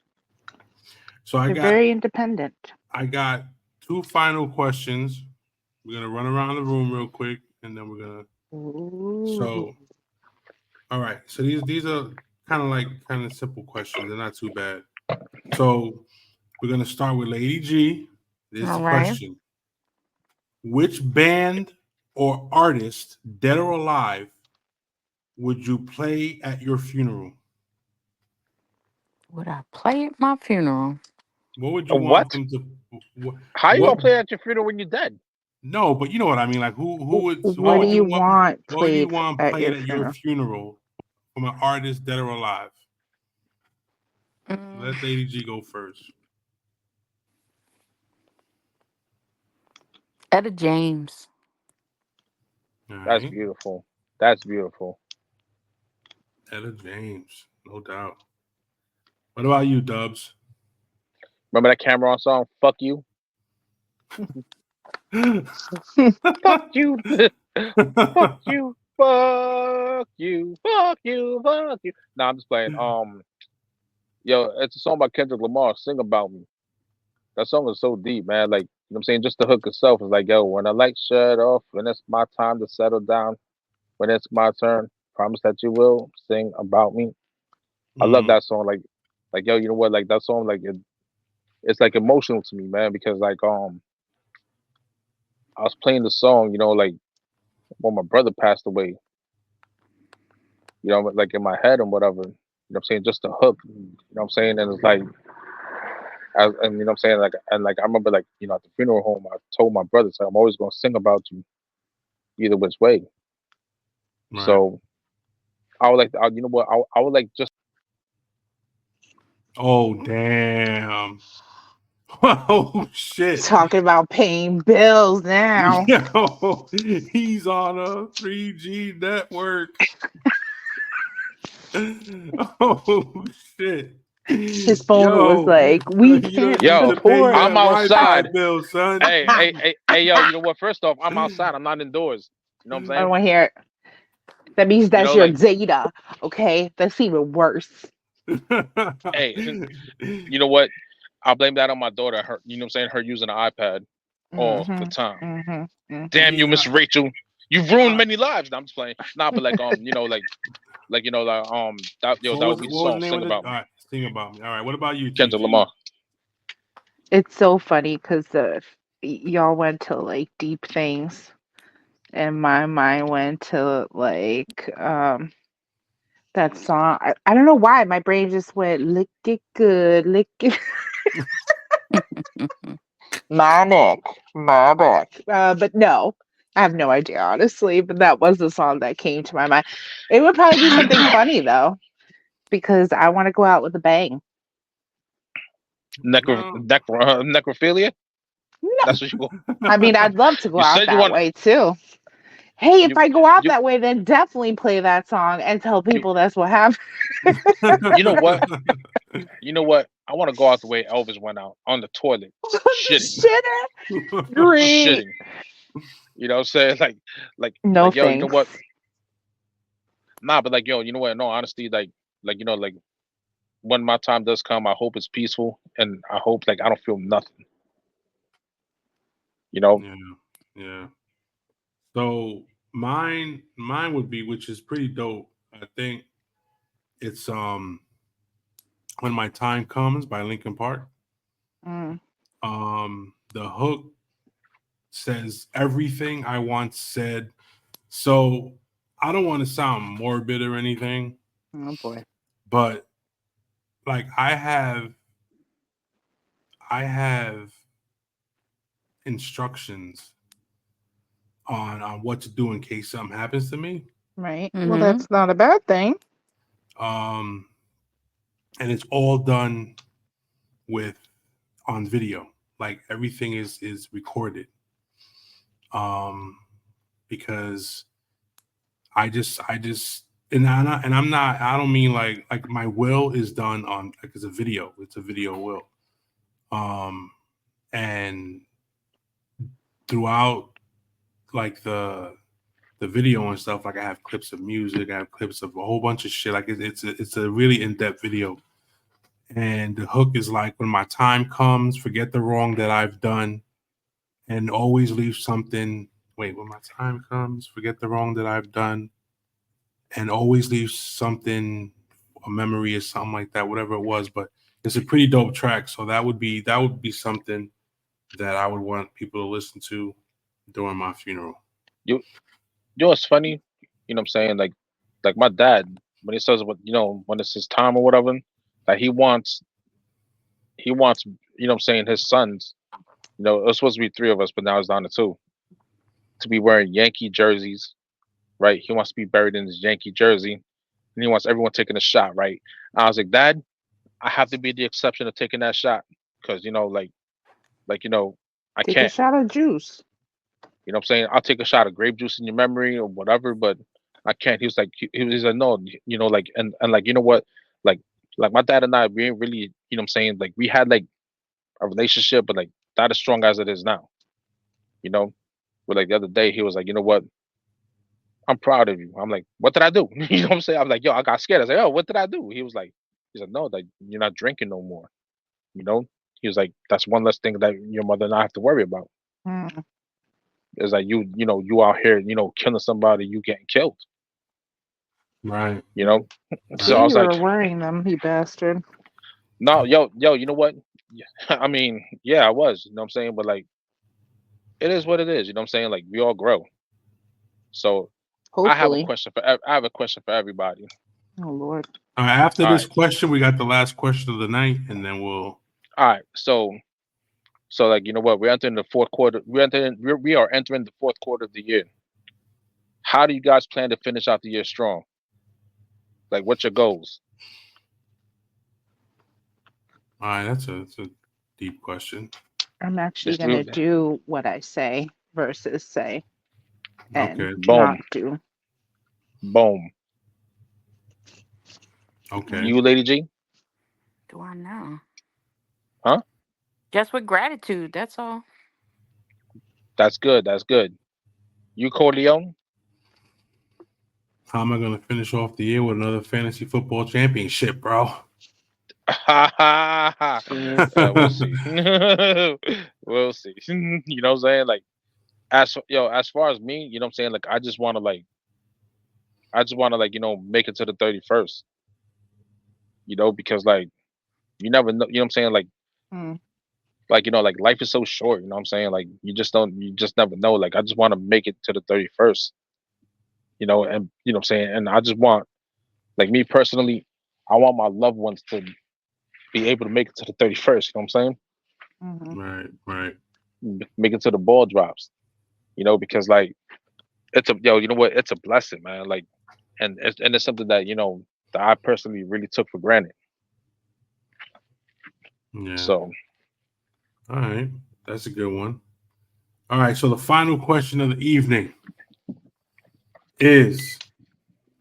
So
They're very independent.
I got two final questions. We're gonna run around the room real quick, and then we're gonna.
Ooh.
So, all right. So these are kind of simple questions. They're not too bad. So we're gonna start with Lady G. This is
All
the
right.
question: which band or artist, dead or alive, would you play at your funeral?
Would I play at my funeral?
What would you want
What?
them to?
How you
What?
gonna play at your funeral when you're dead?
No, but you know what I mean. Like who would? So
What do you want
What would you
played
want
at
played
your
at your
funeral?
funeral from an artist, dead or alive?
Mm,
Let Lady G go first.
Etta James.
All
That's
right,
beautiful. That's beautiful.
Etta James, no doubt. What about you, Dubs?
Remember that Cameron song? Fuck you.
All
Fuck you. Fuck you. Fuck you. Fuck you. Fuck you. Nah, I'm just playing. Yo, it's a song by Kendrick Lamar. Sing About Me. That song is so deep, man. Like, you know what I'm saying? Just the hook itself is like, yo, when the lights shut off, when it's my time to settle down, when it's my turn, promise that you will sing about me. I love that song. Like yo, you know what? Like that song, like it's like emotional to me, man, because like I was playing the song, you know, like when my brother passed away, you know, like in my head and whatever. You know what I'm saying? Just the hook, you know what I'm saying? And it's like, and you know what I'm saying? Like, and like I remember, like, you know, at the funeral home, I told my brother, like, I'm always gonna sing about you. either which way.
Right.
So I would like, you know what, I would like just
Oh damn. Oh shit.
Talking about paying bills now.
Yo, he's on a 3G network. Oh shit.
His phone was like, we
you
can't
don't need to pay
support.
that
I'm outside.
Wi-Fi bill, son.
Hey, yo, you know what? First off, I'm outside. I'm not indoors. You know what I'm
I
saying?
don't want to hear it. That means
You
that's
know,
your
like,
data. Okay, that's even worse.
hey, you know what? I'll blame that on my daughter. Her, you know what I'm saying? Her using an iPad all the time. Damn you, Miss Rachel. You've ruined many lives. No, I'm just playing. Nah, but like, you know, like, you know, like, that, yo,
So
that
what
would
was,
be the
what was
song.
the name
Sing
of it?
about
All
me.
right, sing about me. All right, what about you,
Kendrick
TG?
Lamar.
It's so funny because y'all went to like deep things, and my mind went to like that song. I don't know why my brain just went lick it good, lick it. My neck, my back. But no, I have no idea honestly. But that was the song that came to my mind. It would probably be something funny though, because I want to go out with a bang.
No.
Necrophilia?
No,
That's what you want.
I mean I'd love to go
You
out
said you
that
want
way too. Hey, if
you
I go out
you
that way, then definitely play that song and tell
you
people that's what happened.
you know what? You know what? I want to go out the way Elvis went out on the toilet, shitting,
Shitter. Great.
shitting. You know what I'm saying?
No
yo, you know what?
thanks.
Nah, but like, yo, you know what? No, honestly, you know, like when my time does come, I hope it's peaceful, and I hope like I don't feel nothing. You know?
Yeah, yeah. So mine would be, which is pretty dope. I think it's When My Time Comes by Linkin Park.
Mm.
The hook says everything I once said. So I don't want to sound morbid or anything,
Oh boy.
but like I have instructions on what to do in case something happens to me.
Right. Well, that's not a bad thing.
And it's all done on video. Like everything is recorded. Because I just and I'm not, I don't mean like my will is done on like it's a video will. And throughout like the video and stuff, like I have clips of music, I have clips of a whole bunch of shit. Like it's a really in-depth video. And the hook is like, when my time comes, forget the wrong that I've done and always leave something. Wait, when my time comes, forget the wrong that I've done and always leave something, a memory or something like that, whatever it was. But it's a pretty dope track. So that would be something that I would want people to listen to during my funeral.
You know what's funny? You know what I'm saying? Like my dad, when he says what, you know, when it's his time or whatever, like he wants, you know what I'm saying, his sons, you know, it was supposed to be three of us, but now it's down to two, to be wearing Yankee jerseys, right? He wants to be buried in his Yankee jersey, and he wants everyone taking a shot, right? I was like, Dad, I have to be the exception of taking that shot, because you know, you know, I
Take a
can't.
shot of juice.
You know what I'm saying? I'll take a shot of grape juice in your memory or whatever, but I can't. He was like, he was like, no, you know, like, and like, you know what, like my dad and I, we ain't really, you know what I'm saying, like we had like a relationship, but like not as strong as it is now. You know, but like the other day, he was like, you know what, I'm proud of you. I'm like, what did I do? You know what I'm saying? I'm like, yo, I got scared. I was like, oh, what did I do? He's like, no, like you're not drinking no more. You know, he was like, that's one less thing that your mother and I have to worry about.
Mm.
It's like you know, you out here, you know, killing somebody, you getting killed.
Right.
You know, so I
See,
was
you were
like,
wearing them, you bastard.
no, yo, you know what? I mean, yeah, I was, you know what I'm saying, but like, it is what it is. You know what I'm saying? Like, we all grow. So I have a
Hopefully.
question for everybody.
Oh Lord.
All right, after
All
this
right,
question, we got the last question of the night, and then we'll.
all right. So like, you know what? We're entering the fourth quarter. We are entering the fourth quarter of the year. how do you guys plan to finish out the year strong? Like, what's your goals?
All right, that's a deep question.
I'm actually
Just
gonna
do
do what I say versus say and
Okay,
not
boom,
do.
boom.
okay.
You, Lady G,
Do I know?
huh?
Just with gratitude. That's all.
That's good. That's good. You, Corleone?
How am I gonna finish off the year with another fantasy football championship, bro?
Shit.
We'll see. We'll see. You know what I'm saying? Like, as far as me, you know what I'm saying? Like, I just want to make it to the 31st. You know, because like you never know. You know what I'm saying? Like,
Hmm.
like life is so short. You know what I'm saying? Like, you just never know. Like, I just want to make it to the 31st. You know, and you know what I'm saying? And I just want, like, me personally, I want my loved ones to be able to make it to the 31st. You know what I'm saying?
Mhm.
Right.
Make it to the ball drops. You know, because like you know what? It's a blessing, man. Like, and it's something that that I personally really took for granted.
Yeah.
So
All right, that's a good one. All right, so the final question of the evening is: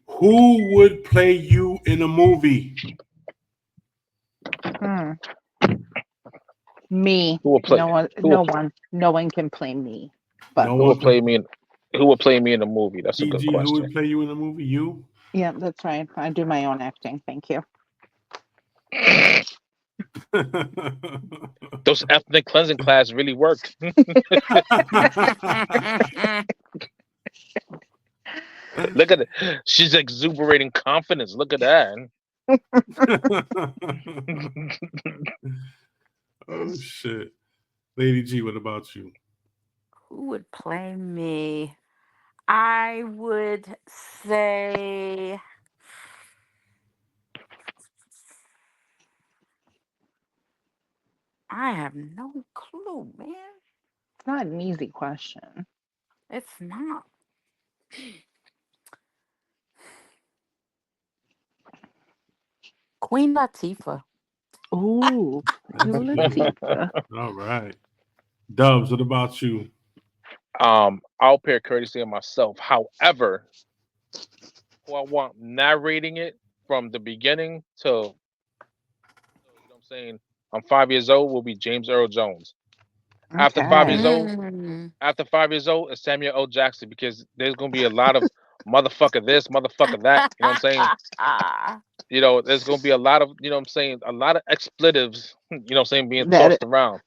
who would play you in a movie?
Hmm. Me.
who will play? Who will,
No one can play me. But
No
who will
one can.
play me in? Who will play me in the movie? That's a good
PG, who
question.
would play you in a movie? You?
yeah, that's right. I do my own acting. Thank you.
Those ethnic cleansing class really worked. Look at it. She's exuberating confidence. Look at that.
Oh shit, Lady G, what about you?
Who would play me? I would say I have no clue, man.
It's not an easy question.
It's not. Queen Latifah.
Ooh,
That's
Queen
cute.
Latifah.
All right, Dubs, what about you?
I'll pair courtesy of myself. However, who I want narrating it from the beginning to, you know what I'm saying, I'm 5 years old, will be James Earl Jones. After 5 years
Okay.
old,
Mm.
it's Samuel L. Jackson, because there's gonna be a lot of motherfucker this, motherfucker that. You know what I'm saying? You know, there's gonna be a lot of, you know what I'm saying, a lot of expletives, you know what I'm saying, being
That
tossed around.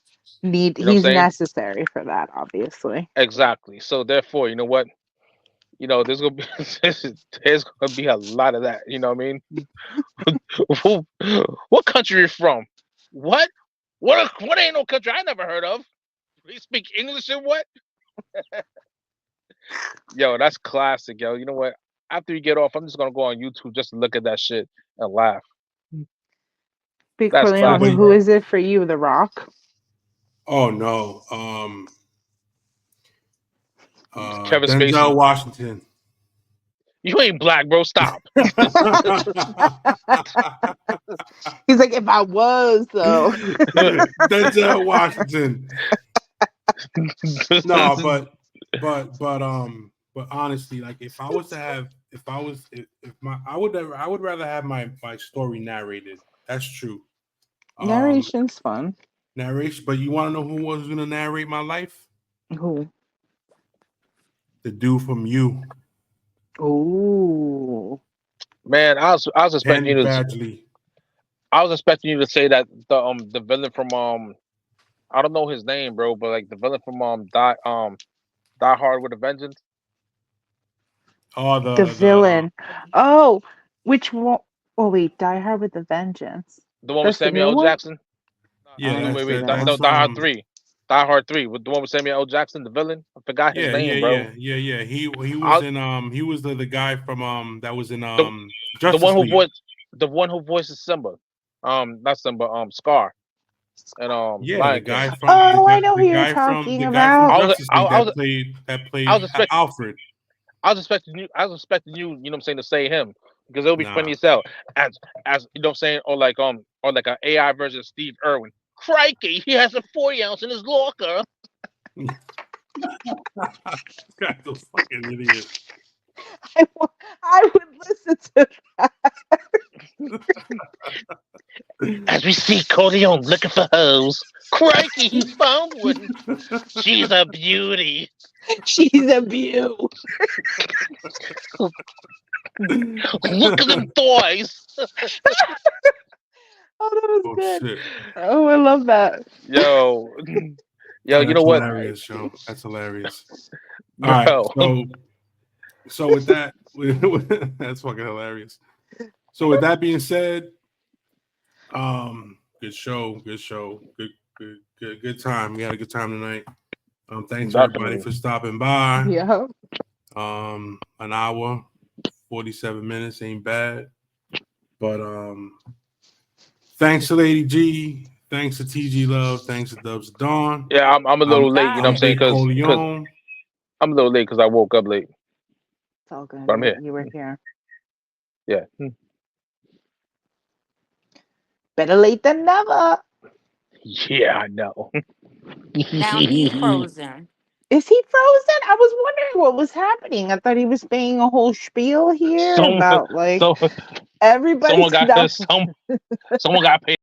You know what I'm
he's
saying?
necessary for that, obviously.
Exactly. So therefore, you know what? You know, there's gonna be there's gonna be a lot of that. You know what I mean? What country you from? What? What ain't no country I never heard of? They speak English and what? Yo, that's classic, yo. You know what? After you get off, I'm just gonna go on YouTube just to look at that shit and laugh.
Big
That's
Corleone,
classic,
who
bro.
is it for you? The Rock?
Oh no,
Kevin
Denzel
Spacey.
Washington.
You ain't black, bro. Stop.
He's like, if I was though.
Denzel Washington. No, but honestly, like if I was to have, if my, I would rather have my story narrated. That's true.
Narration's fun.
Narration, but you want to know who was going to narrate my life?
Who?
The dude from You,
Ooh.
Man, I was expecting
Penn
you to
Badgley.
say that the villain from I don't know his name, bro, but like the villain from Die Hard with a Vengeance.
Oh,
The villain. Oh, which one? Oh wait, Die Hard with a Vengeance.
The one with
That's the
Samuel
new
L.
one?
Jackson.
I
yeah,
didn't see
Wait.
that
that's
one.
No, Die Hard 3. Die Hard 3 with the one with Samuel L. Jackson, the villain. I forgot his name, bro.
He was
I,
in he was the guy from that was in
the the
Justice
one who
League.
voices Simba. Not Simba. Scar and
Yeah,
Lion King.
Oh, I know who you're talking
the guy from
about.
I was
Justice
I,
League
I was
that
I
played
was expecting
Alfred.
I was expecting you. I was expecting you. You know what I'm saying, to say him because it'll be
Nah.
funny as hell. As you know what I'm saying, or like an AI version of Steve Irwin. Crikey, he has a 40 ounce in his locker.
Guy's a fucking idiot.
I would listen to
As we see Corleone looking for hoes. Crikey, he found one. She's a beauty.
She's a beaut.
Look at them thighs.
Oh, that was
Oh
good.
shit.
Oh, I love that.
Yo, you know
That's
what?
hilarious, yo. That's hilarious.
Bro.
All right, so with that, that's fucking hilarious. So with that being said, good show, good time. We had a good time tonight. Thanks everybody for stopping by.
Yeah.
An hour, 47 minutes ain't bad. But thanks to Lady G, thanks to TG Love, thanks to Dubs Dawn.
Yeah, I'm a little late. You know what I'm saying? Because I'm a little late because I woke up late.
It's all good.
But I'm here.
You were here.
Yeah.
Better late than never.
Yeah, I know.
Now he's frozen.
Is he frozen? I was wondering what was happening. I thought he was saying a whole spiel here about like everybody.
Someone got paid